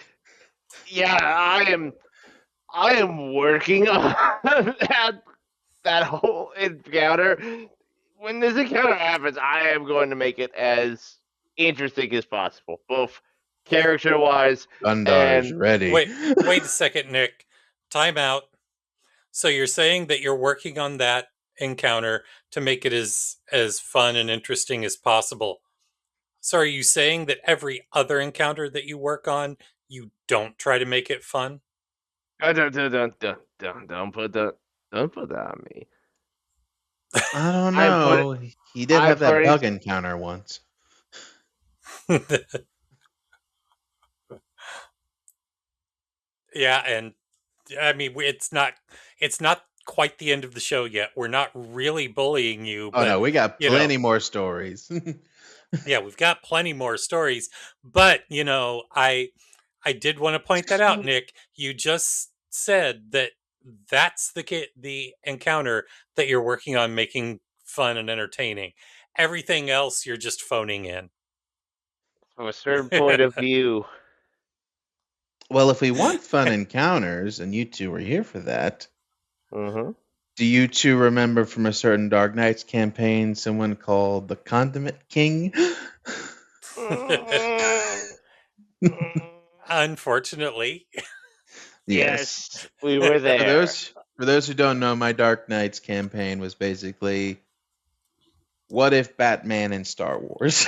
yeah, I am working on that whole encounter. When this encounter happens, I am going to make it as interesting as possible, both character-wise Gundar is ready. Wait a second, Nick. Time out. So you're saying that you're working on that encounter to make it as fun and interesting as possible. So are you saying that every other encounter that you work on, you don't try to make it fun? Don't put that on me. I don't know. He did have that bug encounter once. Yeah, and I mean it's not quite the end of the show yet. We're not really bullying you. Oh no, we got plenty more stories. Yeah, we've got plenty more stories. But I did want to point that out, Nick. You just said that that's the encounter that you're working on making fun and entertaining. Everything else you're just phoning in. From a certain point of view. Well, if we want fun encounters, and you two were here for that, do you two remember from a certain Dark Knights campaign someone called the Condiment King? Unfortunately. Yes, we were there. For those who don't know, my Dark Knights campaign was basically, what if Batman in Star Wars?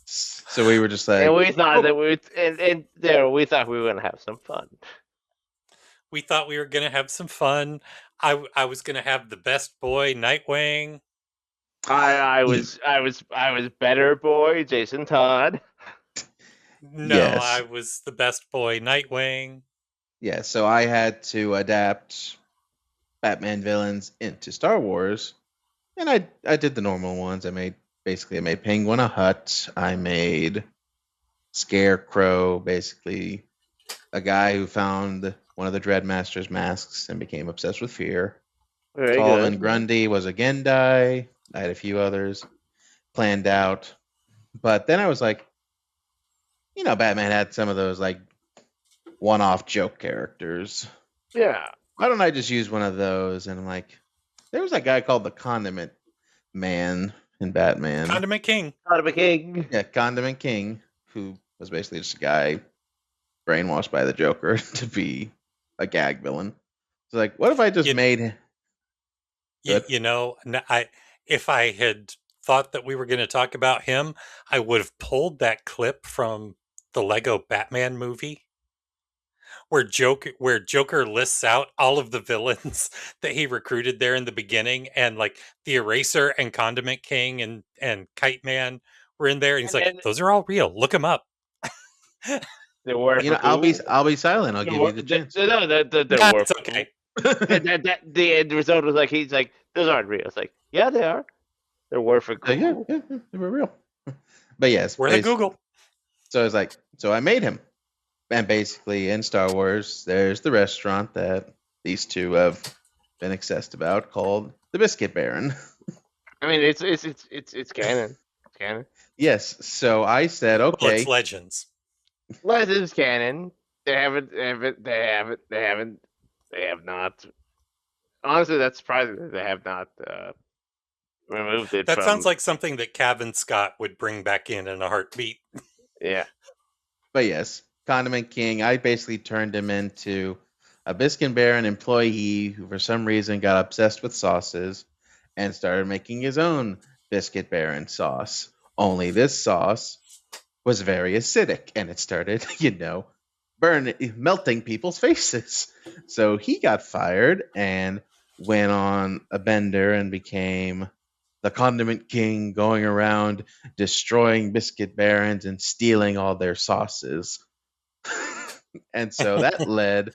So we were just like, and we thought that we thought we were gonna have some fun. We thought we were gonna have some fun. I was gonna have the best boy, Nightwing. I was better boy, Jason Todd. No, yes. I was the best boy, Nightwing. Yeah, so I had to adapt Batman villains into Star Wars, and I did the normal ones. I made Penguin a hut. I made Scarecrow, basically a guy who found one of the Dreadmaster's masks and became obsessed with fear. Solomon Grundy was a Gendai. I had a few others planned out. But then I was like, Batman had some of those like one-off joke characters. Yeah. Why don't I just use one of those? And I'm like, there was that guy called the Condiment Man in Batman. Condiment King. Yeah, Condiment King, who was basically just a guy brainwashed by the Joker to be a gag villain. So like, what if I just made... if I had thought that we were going to talk about him, I would have pulled that clip from the Lego Batman movie where Joker lists out all of the villains that he recruited there in the beginning, and like the Eraser and Condiment King and Kite Man were in there, and he's like, those are all real. Look them up. I'll be silent. I'll give you the chance. No, it's okay. The end result was like, he's like, those aren't real. It's like, yeah, they are. They're worth for Google. Yeah, they were real. But yes, we're the Google. So I was like, so I made him. And basically in Star Wars, there's the restaurant that these two have been obsessed about called the Biscuit Baron. I mean, it's canon. It's canon. Yes. So I said, okay. Well, it's Legends. Legends canon. They have not. Honestly, that's surprising that they have not removed it. That sounds like something that Kevin Scott would bring back in a heartbeat. Yeah. But yes, Condiment King, I basically turned him into a Biscuit Baron employee who for some reason got obsessed with sauces and started making his own Biscuit Baron sauce. Only this sauce was very acidic and it started, melting people's faces. So he got fired and went on a bender and became the condiment king going around destroying biscuit barons and stealing all their sauces. And so that led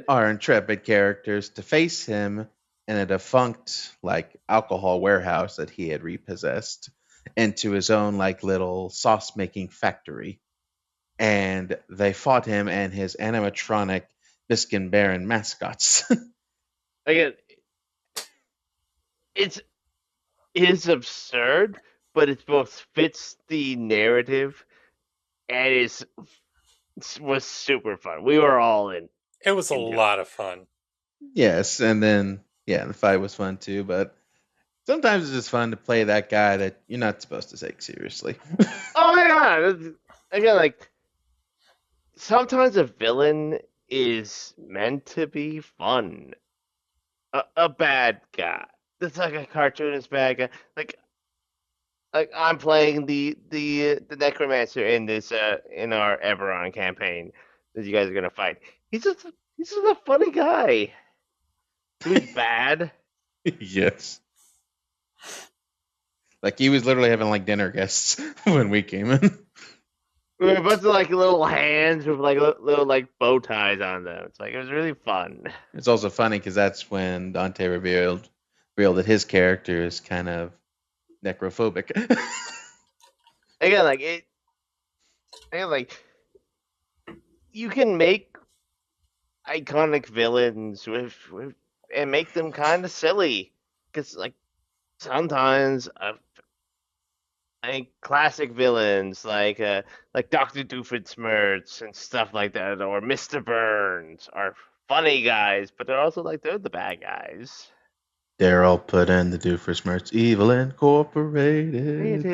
our intrepid characters to face him in a defunct alcohol warehouse that he had repossessed into his own little sauce making factory. And they fought him and his animatronic Biskin Baron mascots. Again, it's absurd, but it both fits the narrative and was super fun. We were all in. It was a lot of fun. Yes, and then the fight was fun too, but sometimes it's just fun to play that guy that you're not supposed to take seriously. Oh my god! Again, sometimes a villain is meant to be fun. A bad guy. It's like a cartoonist bad guy. Like I'm playing the necromancer in this in our Eberron campaign that you guys are gonna fight. He's just a funny guy. He's bad. Yes. He was literally having dinner guests when we came in. We were a bunch of little hands with little bow ties on them. It was really fun. It's also funny because that's when Dante revealed that his character is kind of necrophobic. Again, you can make iconic villains with and make them kind of silly because sometimes classic villains like Dr. Doofenshmirtz and stuff like that, or Mr. Burns are funny guys, but they're also they're the bad guys. Daryl put in the Doofenshmirtz Evil Incorporated.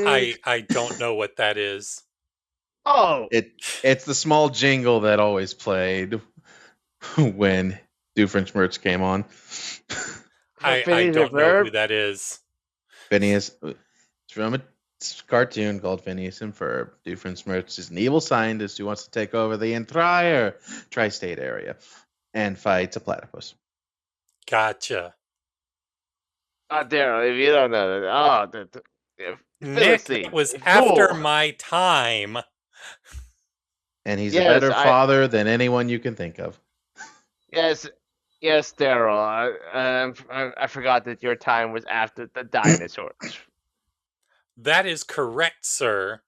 I don't know what that is. Oh, it's the small jingle that always played when Doofenshmirtz came on. I don't know who that is. Phineas. It's from a cartoon called Phineas and Ferb. Doofenshmirtz is an evil scientist who wants to take over the entire tri-state area and fights a platypus. Gotcha. Daryl, if you don't know that, Nick, it was after my time. And he's a better father than anyone you can think of. Yes, Daryl. I forgot that your time was after the dinosaurs. That is correct, sir.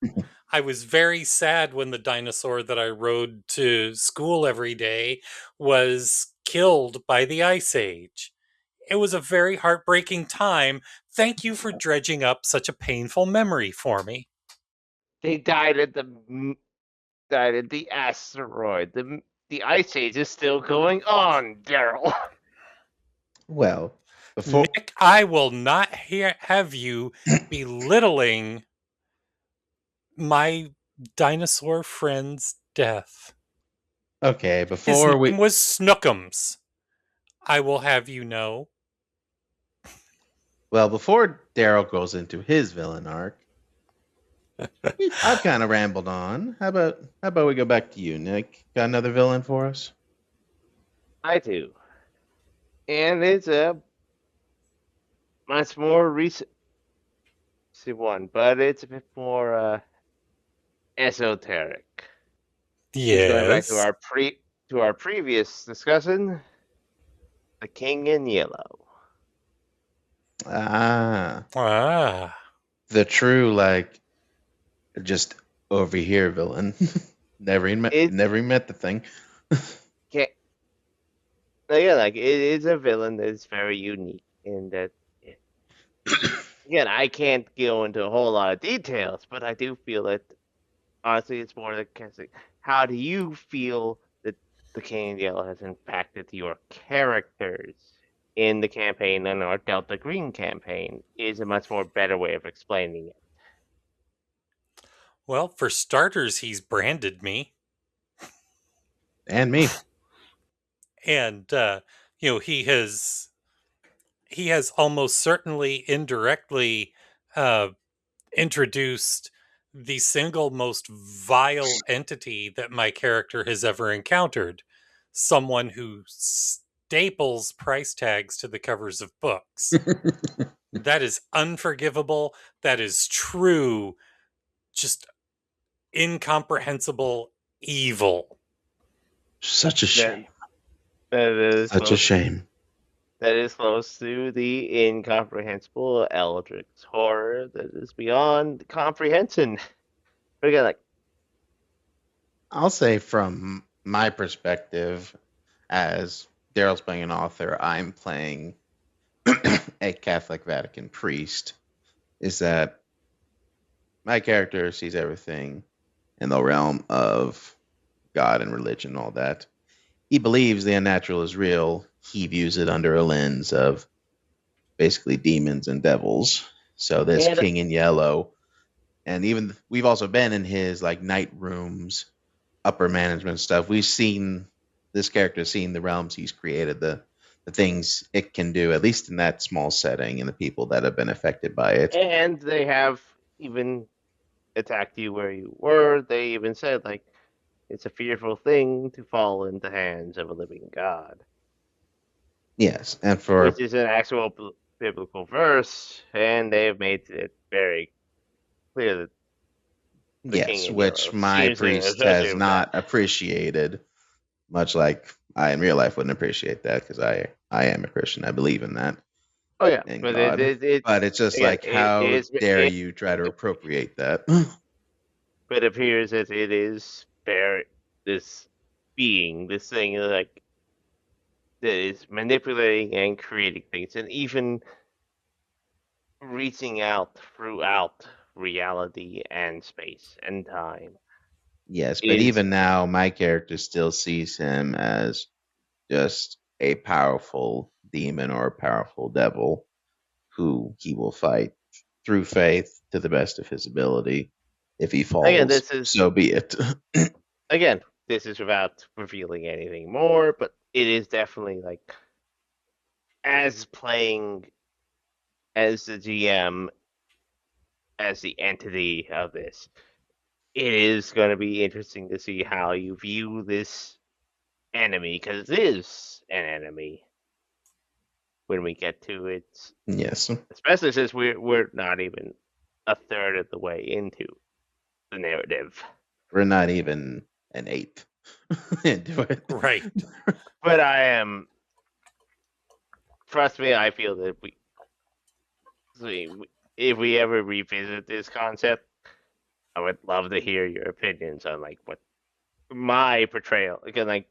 I was very sad when the dinosaur that I rode to school every day was killed by the Ice Age. It was a very heartbreaking time. Thank you for dredging up such a painful memory for me. They died at the asteroid. The Ice Age is still going on, Daryl. Well, Nick, I will not have you belittling my dinosaur friend's death. Okay, His name was Snookums. I will have you know. Well, before Daryl goes into his villain arc, I've kind of rambled on. How about we go back to you, Nick? Got another villain for us? I do. And it's a much more recent one, but it's a bit more esoteric. Yes. Going back to our previous discussion, the King in Yellow. The true just over here villain. never met the thing. It is a villain that is very unique in that. Again, I can't go into a whole lot of details, but I do feel that honestly, it's more like how do you feel that the King in Yellow has impacted your characters in the campaign, and our Delta Green campaign is a much more better way of explaining it. Well, for starters, he's branded me. And me. And, he has almost certainly indirectly introduced the single most vile entity that my character has ever encountered. Someone who staples price tags to the covers of books. That is unforgivable. That is true, just incomprehensible evil. Such a shame. That is Such a shame. That is close to the incomprehensible eldritch horror that is beyond comprehension. But again, like, I'll say from my perspective, as Daryl's playing an author, I'm playing a Catholic Vatican priest, is that my character sees everything in the realm of God and religion and all that. He believes the unnatural is real. He views it under a lens of basically demons and devils. So this King in Yellow, and even we've also been in his like night rooms, upper management stuff. We've seen this character, seen the realms he's created, the things it can do, at least in that small setting, and the people that have been affected by it. And they have even attacked you where you were. They even said, like, it's a fearful thing to fall into the hands of a living God. Yes, and which is an actual biblical verse, and they have made it very clear that yes, which my priest has not appreciated, much like I in real life wouldn't appreciate that because I am a Christian. I believe in that. Oh yeah, in but God. But it's just again, like, how dare you try to appropriate that? But it appears that it is this being, this thing, like, that is manipulating and creating things, and even reaching out throughout reality and space and time. Yes, but even now, my character still sees him as just a powerful demon or a powerful devil who he will fight through faith to the best of his ability. If he falls, again, so be it. Again, this is without revealing anything more, but it is definitely like, as playing as the GM, as the entity of this, it is going to be interesting to see how you view this enemy, because it is an enemy when we get to it. Yes. Especially since we're not even a third of the way into the narrative. We're not even an eighth into it. Right. But I am, trust me, I feel that if we ever revisit this concept, I would love to hear your opinions on like what my portrayal. Again, like,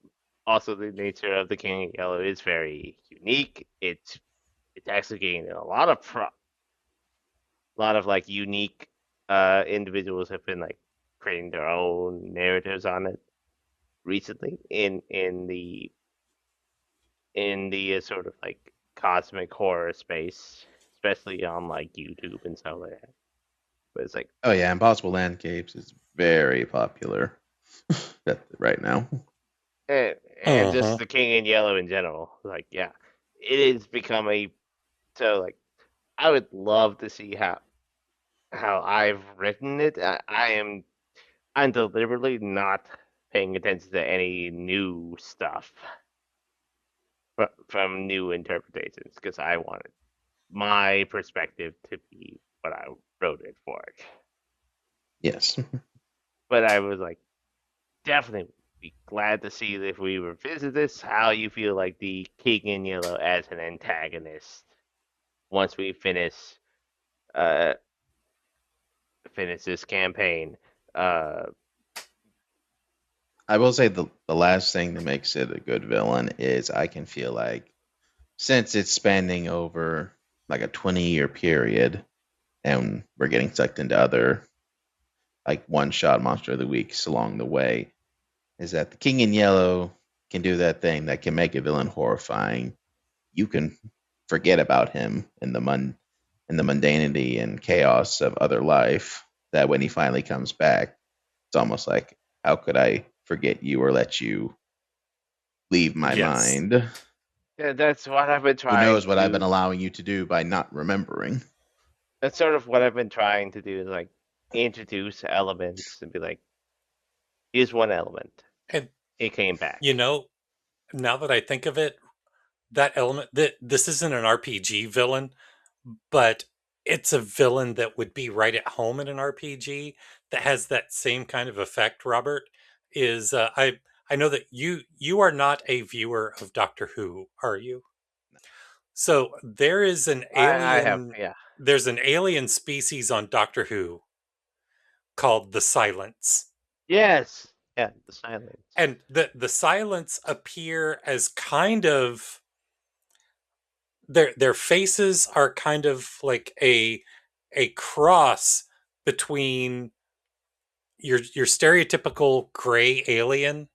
also the nature of the King of Yellow is very unique. It's actually getting a lot of like unique individuals have been like creating their own narratives on it recently in the sort of like cosmic horror space, especially on like YouTube and stuff like that. But it's like, oh yeah, Impossible Landscapes is very popular right now. And just the King in Yellow in general, like, yeah, it has become so like, I would love to see how I've written it. I'm deliberately not paying attention to any new stuff from new interpretations, because I wanted my perspective to be what I wrote it for. Yes. But I was like, definitely be glad to see if we revisit this, how you feel like the King in Yellow as an antagonist once we finish this campaign. I will say the last thing that makes it a good villain is I can feel like, since it's spanning over like a 20-year period and we're getting sucked into other like one-shot monster of the weeks along the way, is that the King in Yellow can do that thing that can make a villain horrifying. You can forget about him in the mundanity and chaos of other life, that when he finally comes back, it's almost like, how could I forget you or let you leave my mind? Yeah, that's what I've been trying. Who knows what I've been allowing you to do by not remembering? That's sort of what I've been trying to do, is like introduce elements and be like, here's one element. And it came back. You know, now that I think of it, that element, that this isn't an RPG villain, but it's a villain that would be right at home in an RPG that has that same kind of effect. Robert, is I know that you are not a viewer of Doctor Who, are you? So there is an I have, alien. yeah. There's an alien species on Doctor Who called the Silence. Yes. Yeah, the silence. And the Silence appear as kind of their faces are kind of like a cross between your stereotypical gray alien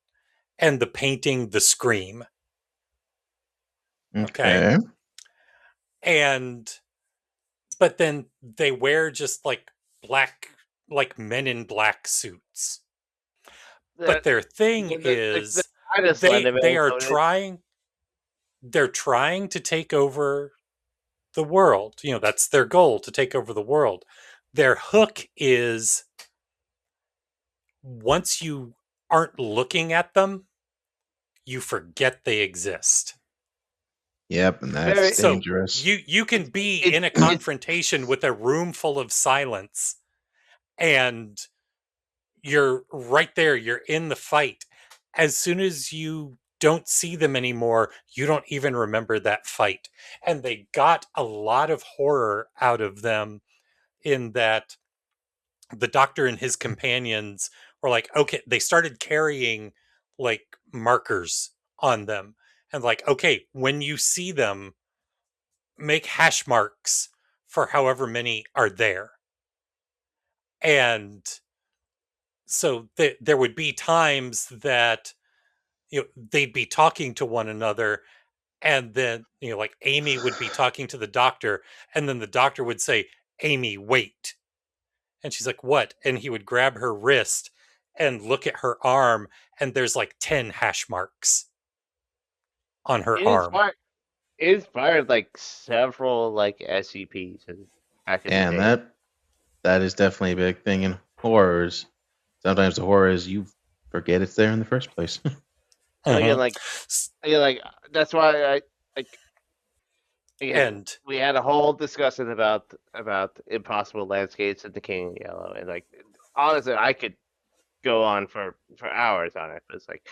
and the painting The Scream. Okay. And but then they wear just like black, like Men in Black suits. But their thing is they are trying to take over the world. You know, that's their goal, to take over the world. Their hook is once you aren't looking at them, you forget they exist. Yep, and that's dangerous. So you can be in a confrontation with a room full of silence, and you're right there, you're in the fight. As soon as you don't see them anymore, you don't even remember that fight. And they got a lot of horror out of them in that the Doctor and his companions were like, okay, they started carrying like markers on them. And like, okay, when you see them, make hash marks for however many are there. And so there would be times that, you know, they'd be talking to one another, and then, you know, like Amy would be talking to the Doctor, and then the Doctor would say, Amy, wait. And she's like, what? And he would grab her wrist and look at her arm, and there's like 10 hash marks on her arm. It inspired like several like SCPs back in the day. And that is definitely a big thing in horrors. Sometimes the horror is you forget it's there in the first place. Again, like that's why I like. Again, And we had a whole discussion about impossible landscapes and the King of Yellow, and like honestly, I could go on for hours on it. But it's like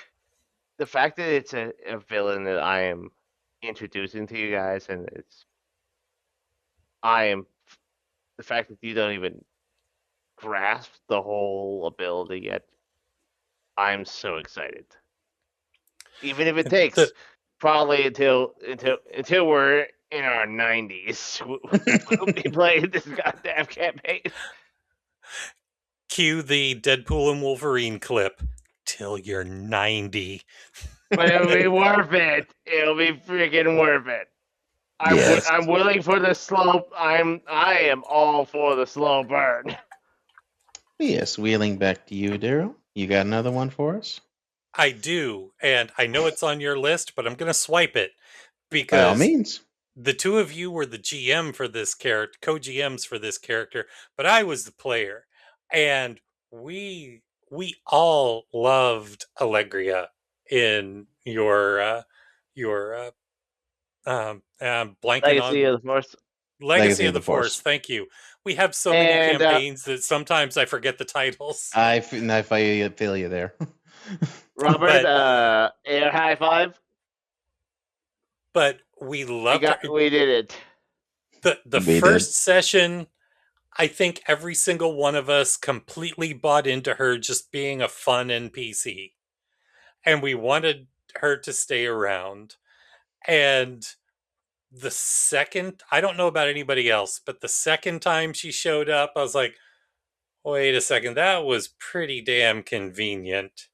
the fact that it's a villain that I am introducing to you guys, and the fact that you don't even grasp the whole ability yet. I'm so excited. Even if it takes probably until we're in our 90s, we'll be playing this goddamn campaign. Cue the Deadpool and Wolverine clip. Till you're 90. But it'll be worth it. It'll be freaking worth it. I'm willing for the slow. I am all for the slow burn. Yes, wheeling back to you, Daryl. You got another one for us? I do, and I know it's on your list, but I'm going to swipe it because by all means. The two of you were the GM for this character, co-GMs for this character, but I was the player, and we all loved Allegria in your blanking Legacy on of the Force. Legacy of the Force. Thank you. We have so many campaigns that sometimes I forget the titles. I feel you there. Robert, air high five. But we loved it. We did it. The first session, I think every single one of us completely bought into her just being a fun NPC. And we wanted her to stay around. And the second, I don't know about anybody else, but the second time she showed up, I was like, wait a second, that was pretty damn convenient.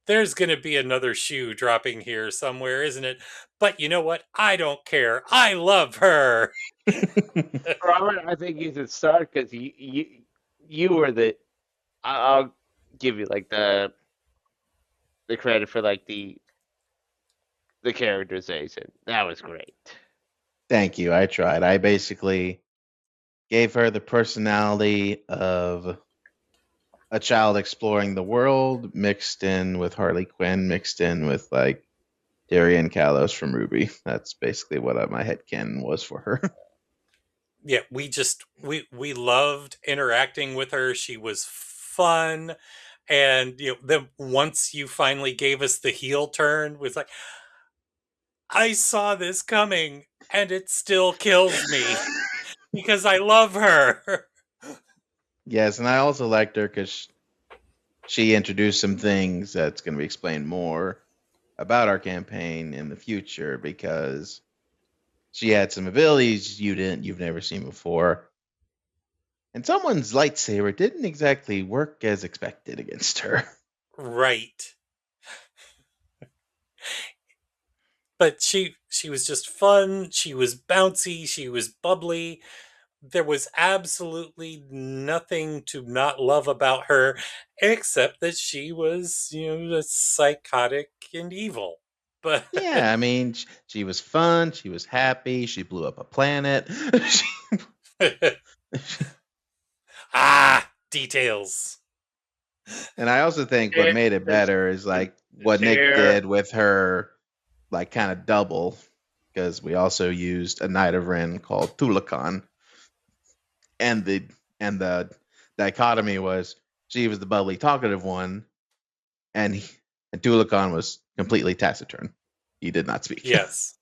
There's going to be another shoe dropping here somewhere, isn't it? But you know what? I don't care. I love her. Robert, I think you should start because you were the. I'll give you like the credit for like the characterization. That was great. Thank you. I tried. I basically gave her the personality of a child exploring the world, mixed in with Harley Quinn, mixed in with like Darian Kalos from RWBY. That's basically what my headcanon was for her. yeah, we loved interacting with her. She was fun. And then once you finally gave us the heel turn, it was like, I saw this coming and it still kills me because I love her. Yes, and I also liked her because she introduced some things that's going to be explained more about our campaign in the future because she had some abilities you've never seen before. And someone's lightsaber didn't exactly work as expected against her. Right. But she was just fun, she was bouncy, she was bubbly. There was absolutely nothing to not love about her except that she was, psychotic and evil. But Yeah, I mean, she was fun, she was happy, she blew up a planet. details. And I also think what made it better is like what Nick did with her, like kind of double, because we also used a Knight of Ren called Tulakan, and the dichotomy was she was the bubbly, talkative one, and Tulakan was completely taciturn. He did not speak. Yes.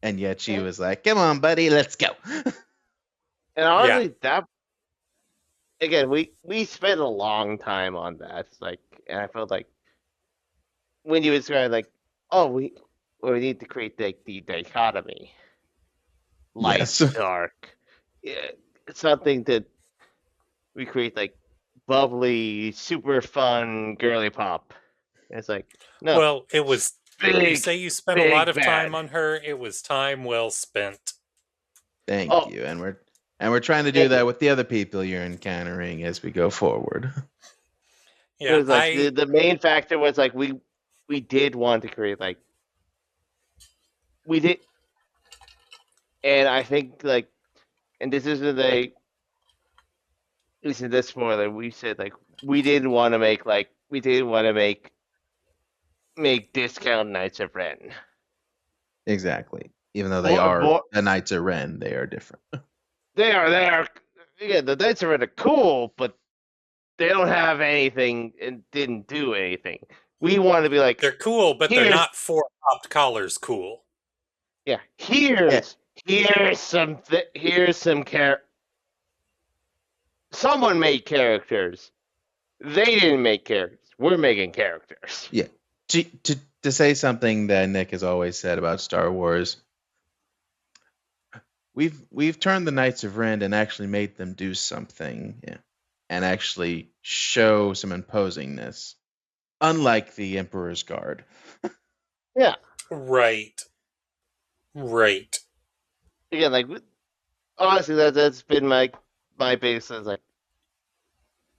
And yet she was like, "Come on, buddy, let's go." And honestly, that again, we spent a long time on that. Like, and I felt like when you described like, oh, we need to create the dichotomy, light, Yes. dark. Yeah, something that we create like bubbly, super fun, girly pop. And it's like, no. Well, it was. Big, you say you spent a lot of time on her. It was time well spent. Thank you, and we're trying to do that with the other people you're encountering as we go forward. Yeah, it was like the main factor was like we did want to create like we did, and I think like, and this isn't a this is this spoiler. We said like we didn't want to make discount Knights of Ren. Exactly. Even though they are the Knights of Ren, they are different. They are. Yeah, the Knights of Ren are cool, but they don't have anything and didn't do anything. We want to be like they're cool, but they're not for popped collars cool. Yeah, here's some someone made characters. They didn't make characters. We're making characters. Yeah. To say something that Nick has always said about Star Wars, we've turned the Knights of Ren and actually made them do something, and actually show some imposingness, unlike the Emperor's Guard. Yeah. Right. Yeah, like honestly, that's been my biggest like.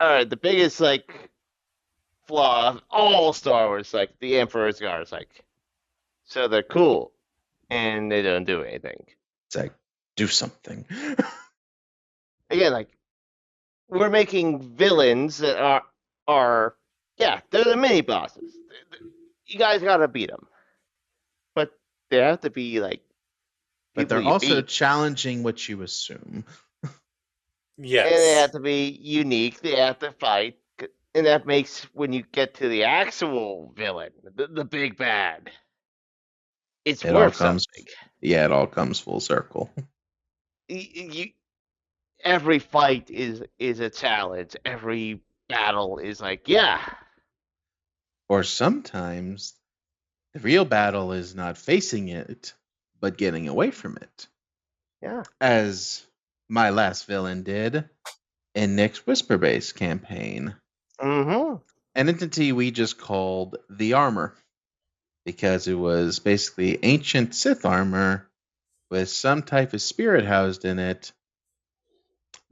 All right, the biggest like flaw of all Star Wars, like the Emperor's Guard, is like, so they're cool, and they don't do anything. It's like, do something. Again, like we're making villains that are yeah, they're the mini bosses. You guys gotta beat them, but they have to be like. But they're also challenging what you assume. Yes. And they have to be unique. They have to fight. And that makes, when you get to the actual villain, the big bad, it's worth something. Yeah, it all comes full circle. Every fight is a challenge. Every battle is like, yeah. Or sometimes the real battle is not facing it, but getting away from it. Yeah. As my last villain did in Nick's Whisper Base campaign. Mm-hmm. An entity we just called the Armor, because it was basically ancient Sith armor with some type of spirit housed in it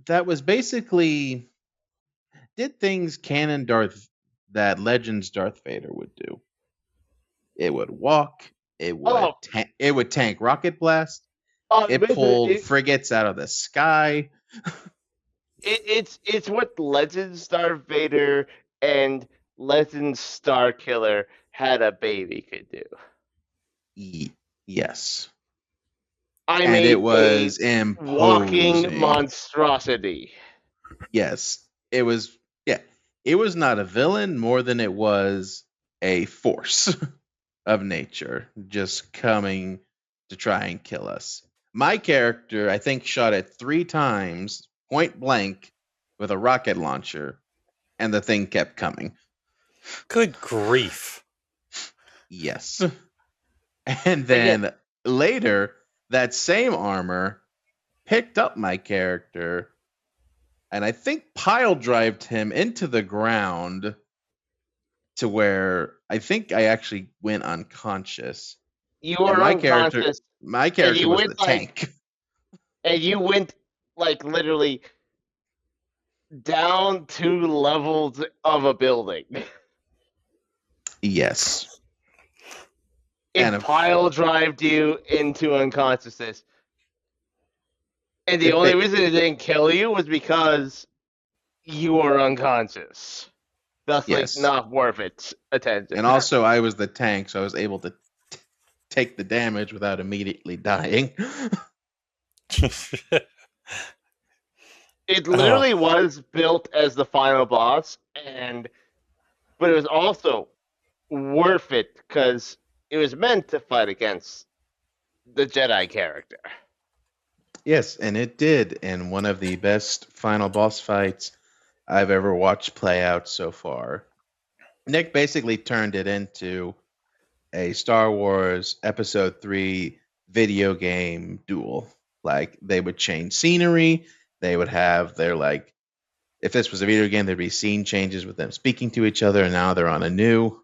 that was basically did things that Legends Darth Vader would do. It would walk. It would tank rocket blast. It pulled frigates out of the sky. It's what Legends Darth Vader and Legends Star Killer had a baby could do. Yes. And it was imposing. Walking monstrosity. Yes, it was. Yeah, it was not a villain more than it was a force of nature just coming to try and kill us. My character, I think, shot it 3 times point blank with a rocket launcher, and the thing kept coming. Good grief. Yes. And then later, that same armor picked up my character and I think pile drived him into the ground to where I think I actually went unconscious. You were unconscious. My character was the tank. And you went like literally down 2 levels of a building. Yes. It pile drived you into unconsciousness. And the only reason it didn't kill you was because you were unconscious. Thus, like, not worth its attention. And also, I was the tank, so I was able to take the damage without immediately dying. It literally was built as the final boss, but it was also worth it because it was meant to fight against the Jedi character. Yes, and it did in one of the best final boss fights I've ever watched play out so far. Nick basically turned it into a Star Wars Episode 3 video game duel. Like, they would change scenery, they would have their, like, if this was a video game, there'd be scene changes with them speaking to each other, and now they're on a new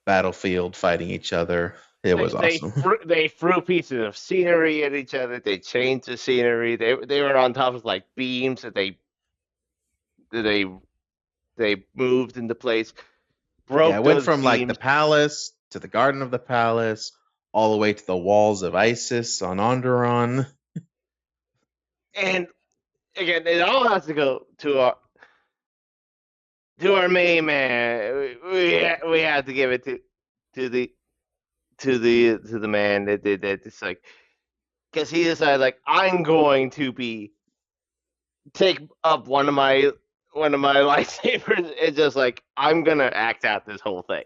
battlefield fighting each other. It was awesome. They threw pieces of scenery at each other. They changed the scenery. They were on top of like beams that they moved into place. It went from beams, like the palace to the garden of the palace, all the way to the walls of Isis on Onderon. And again, it all has to go to our main man. We have to give it to the man that did that. It's like, because he decided, like, I'm going to take up one of my lightsabers and just like, I'm gonna act out this whole thing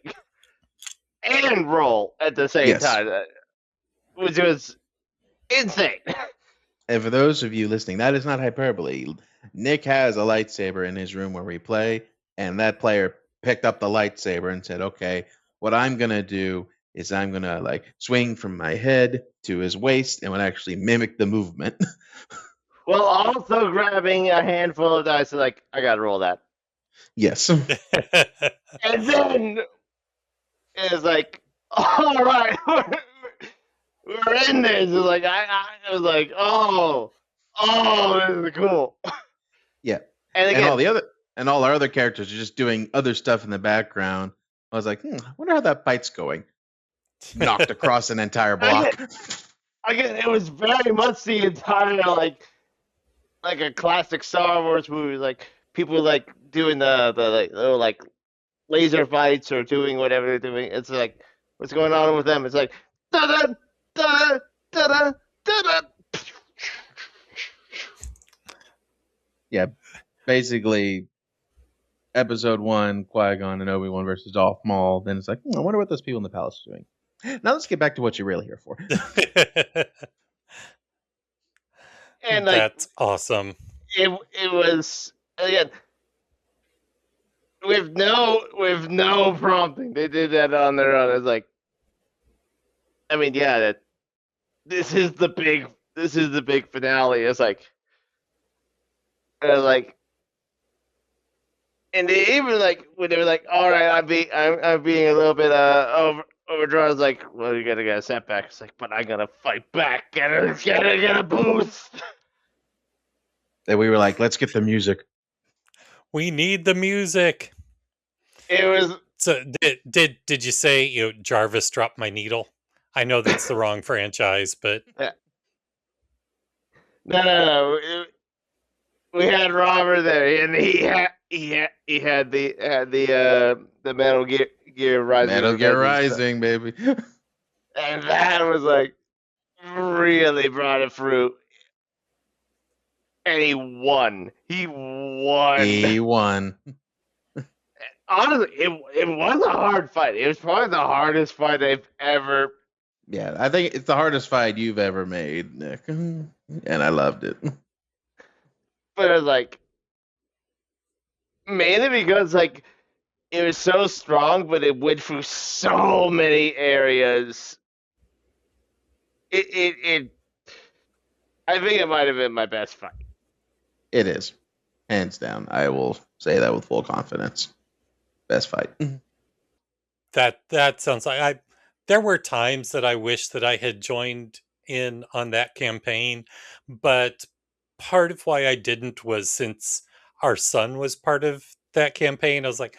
and roll at the same time, which was insane. And for those of you listening, that is not hyperbole. Nick has a lightsaber in his room where we play, and that player picked up the lightsaber and said, okay, what I'm gonna do is I'm going to like swing from my head to his waist and would actually mimic the movement. Well, also grabbing a handful of dice, like, I got to roll that. Yes. And then it's like, all right, we're in this. It's like, I was like, oh, this is cool. Yeah. And all our other characters are just doing other stuff in the background. I was like, I wonder how that fight's going. Knocked across an entire block. Again, it was very much the entire like a classic Star Wars movie. Like people like doing the little like laser fights or doing whatever they're doing. It's like, what's going on with them? It's like da da da da da da. Yeah, basically. Episode 1, Qui-Gon and Obi-Wan versus Darth Maul. Then it's like, I wonder what those people in the palace are doing. Now let's get back to what you're really here for. And like, that's awesome. It was, again, with no prompting. They did that on their own. It's like, I mean, yeah, this is the big finale. It's like, and they even like when they were like, all right, I'm being a little bit overdrawn. It's like, well, you're gonna get a setback. It's like, but I'm gonna fight back. Get a boost. And we were like, let's get the music. We need the music. It was. So did you say Jarvis dropped my needle? I know that's the wrong franchise, but no. We had Robert there, and he had the Metal Gear Rising. Metal Gear Rising, baby. And that was like really brought it through. And he won. He won. Honestly, it was a hard fight. It was probably the hardest fight I've ever. Yeah, I think it's the hardest fight you've ever made, Nick, and I loved it. But it was like mainly because like it was so strong, but it went through so many areas. It I think it might have been my best fight. It is, hands down. I will say that with full confidence. Best fight. That sounds like there were times that I wish that I had joined in on that campaign, but part of why I didn't was since our son was part of that campaign, I was like,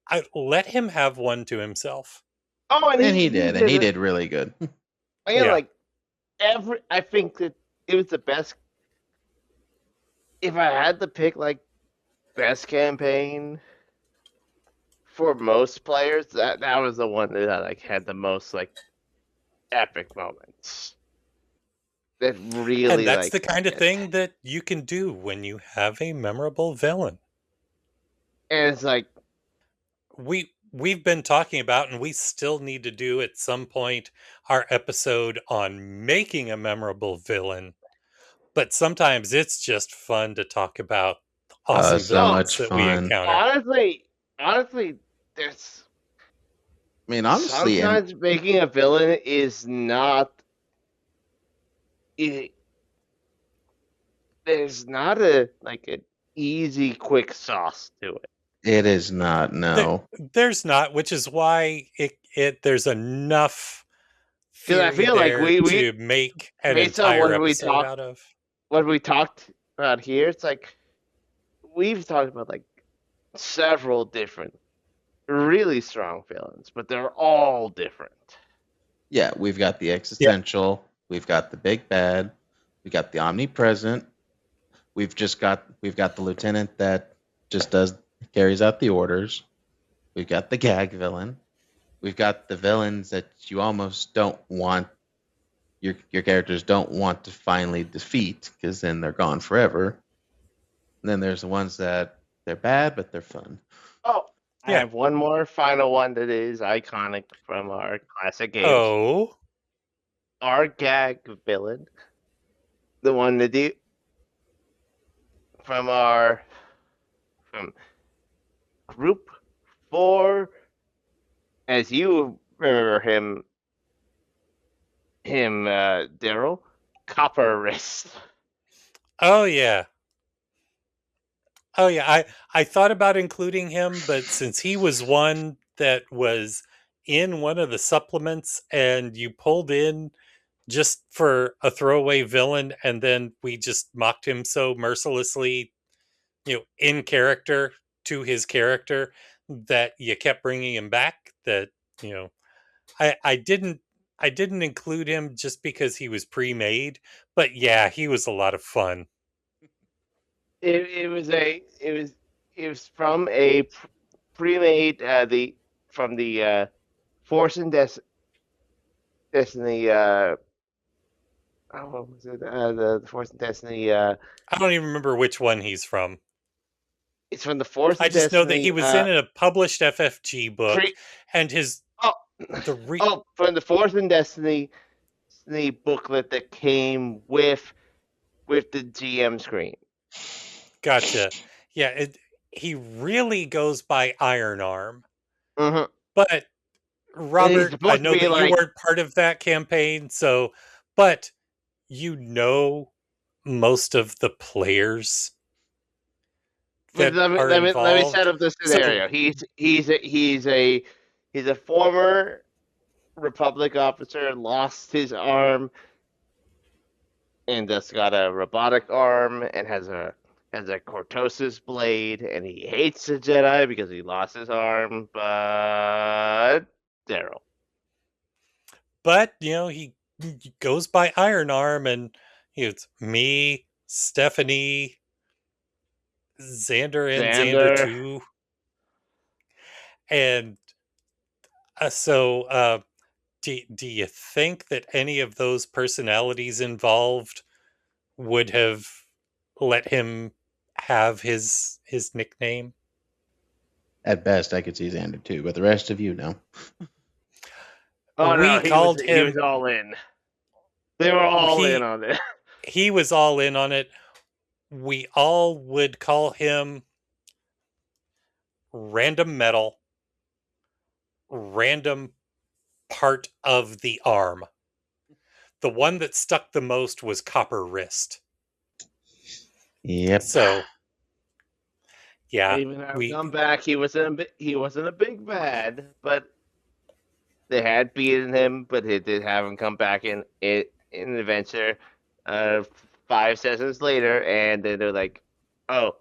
I let him have one to himself. Oh, and he did really good. Yeah, like I think that it was the best. If I had to pick like best campaign for most players, that was the one that I like had the most like epic moments. That really, and that's the kind of thing that you can do when you have a memorable villain. And it's like we've been talking about, and we still need to do at some point our episode on making a memorable villain. But sometimes it's just fun to talk about awesome villains that we encounter. Honestly, there's. I mean, honestly, sometimes making a villain is not. There's not an easy, quick sauce to it. It is not. No, there's not, which is why there's enough. Because I feel like we to make an entire episode out of. What we talked about here, it's like we've talked about like several different, really strong villains, but they're all different. Yeah, we've got the existential, we've got the big bad, we got the omnipresent, we've got the lieutenant that just carries out the orders. We've got the gag villain. We've got the villains that you almost don't want your characters don't want to finally defeat because then they're gone forever. And then there's the ones that they're bad but they're fun. Oh, I have one more final one that is iconic from our classic games. Oh, our gag villain, the one that from Group 4, as you remember him, Daryl, Copper Wrist. Oh yeah. I thought about including him, but since he was one that was in one of the supplements and you pulled in just for a throwaway villain and then we just mocked him so mercilessly, in character to his character, that you kept bringing him back, that I didn't include him just because he was pre-made, but yeah, he was a lot of fun. It was from a pre-made from the Force and Destiny. What was it? The Force and Destiny. I don't even remember which one he's from. It's from the Force. I just know that he was in a published FFG book, and his from the Force and Destiny booklet that came with the GM screen. Gotcha. Yeah, he really goes by Iron Arm. Mm-hmm. But Robert, I know that you weren't part of that campaign, but most of the players. Let me set up the scenario. He's a former Republic officer, lost his arm, and just got a robotic arm, and has a cortosis blade, and he hates the Jedi because he lost his arm. But Daryl. But he goes by Iron Arm, and it's me, Stephanie, Xander, and Xander 2. And do you think that any of those personalities involved would have let him have his nickname? At best, I could see Xander too, but the rest of you, no. Oh We no, called he was him. all in. They were all in on it. He was all in on it. We all would call him Random Metal, Random Part of the Arm. The one that stuck the most was Copper Wrist. Yep. So, yeah, Even our comeback, he wasn't a big bad, but they had beaten him, but they did have him come back in an adventure 5 sessions later, and then they're like, oh,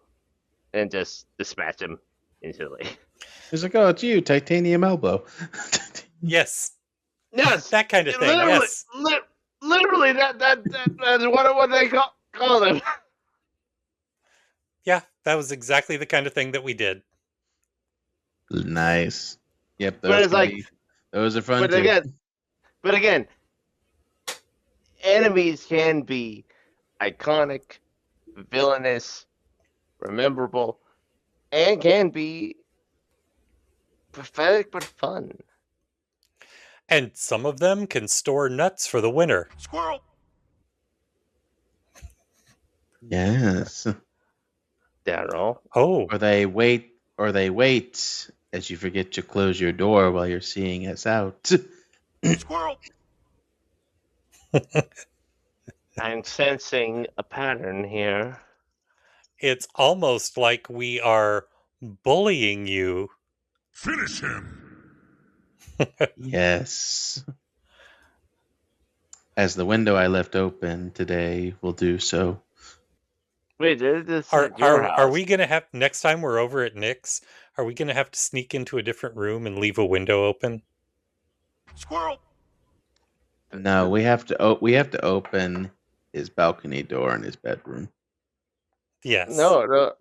and just dispatch him instantly. He's like, oh, it's you, Titanium Elbow. yes, that kind of thing. Literally, yes, literally that's what they call him. Yeah, that was exactly the kind of thing that we did. Nice. Yep, those are fun too. But again, enemies can be iconic, villainous, rememberable, and can be pathetic but fun. And some of them can store nuts for the winner. Squirrel. Yes. Daryl. Oh. Or they wait as you forget to close your door while you're seeing us out. Squirrel. I'm sensing a pattern here. It's almost like we are bullying you. Finish him. Yes. As the window I left open today will do so. Wait, this are we going to have, next time we're over at Nick's, are we going to have to sneak into a different room and leave a window open? Squirrel. No, we have to open his balcony door in his bedroom. Yes. No.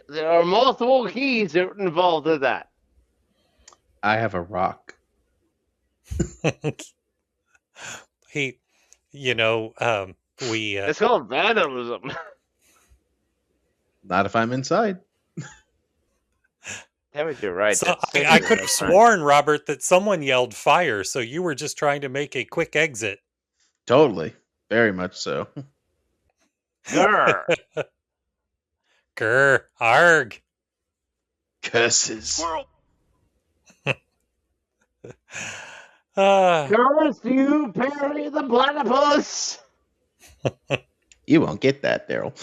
There are multiple keys involved in that. I have a rock. It's called vandalism. Not if I'm inside. Damn it, you're right. So I could have sworn, Robert, that someone yelled fire, so you were just trying to make a quick exit. Totally. Very much so. Grr. Grr. Arg. Curses. Squirrel. Curse you, Perry the Platypus! You won't get that, Daryl.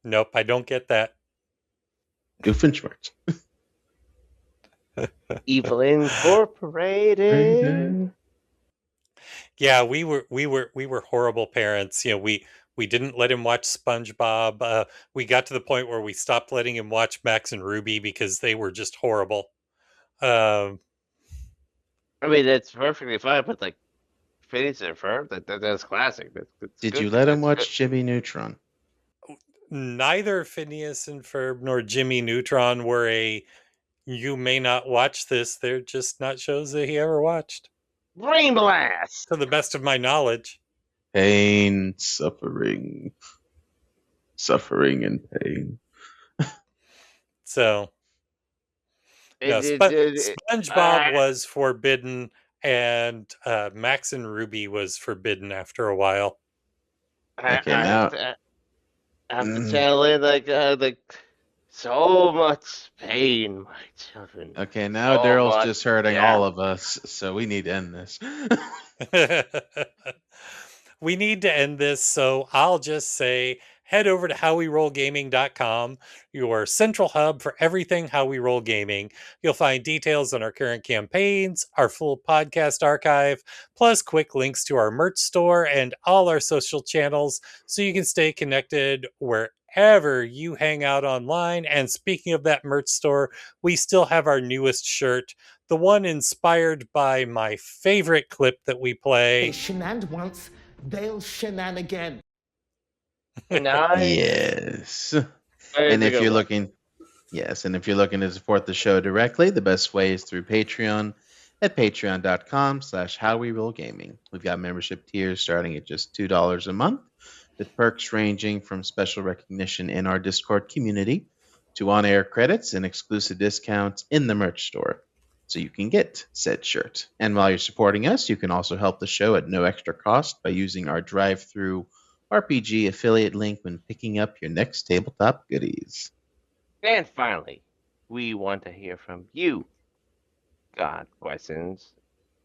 Nope, I don't get that. Doofenshmirtz. Evil Incorporated. Yeah, we were horrible parents. You know, we didn't let him watch SpongeBob. We got to the point where we stopped letting him watch Max and Ruby because they were just horrible. I mean, that's perfectly fine, but like, Phineas and Ferb, that's classic. Did you let him watch Jimmy Neutron? Neither Phineas and Ferb nor Jimmy Neutron were you may not watch this. They're just not shows that he ever watched. Brain blast! To the best of my knowledge. Pain, suffering and pain. So, no, SpongeBob was forbidden, and Max and Ruby was forbidden after a while. That came out. After channeling like so much pain, my children. Okay, now Daryl's just hurting all of us, so we need to end this. We need to end this, so I'll just say head over to howwerollgaming.com, your central hub for everything How We Roll Gaming. You'll find details on our current campaigns, our full podcast archive, plus quick links to our merch store and all our social channels so you can stay connected wherever you hang out online. And speaking of that merch store, we still have our newest shirt, the one inspired by my favorite clip that we play. They shenaned once, they'll shenan again. Nice. Yes. And if you're looking Yes, and if you're looking to support the show directly, the best way is through Patreon at patreon.com/howwerollgaming. We've got membership tiers starting at just $2 a month, with perks ranging from special recognition in our Discord community to on-air credits and exclusive discounts in the merch store, so you can get said shirt. And while you're supporting us, you can also help the show at no extra cost by using our drive-through RPG affiliate link when picking up your next tabletop goodies. And finally, we want to hear from you. Got questions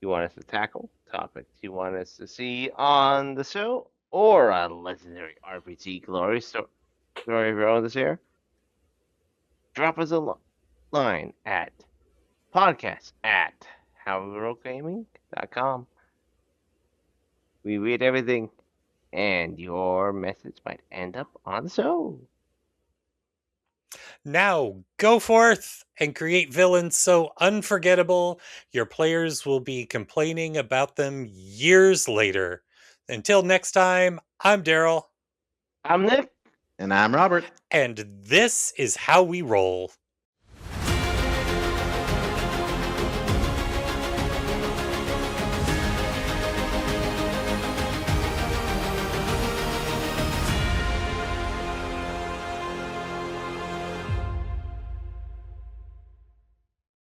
you want us to tackle? Topics you want us to see on the show? Or a legendary RPG glory story of your own to share? Drop us a line at podcast@howwerollgaming.com. We read everything, and your message might end up on the show. Now go forth and create villains so unforgettable your players will be complaining about them years later. Until next time, I'm Daryl. I'm Nick. And I'm Robert. And this is How We Roll.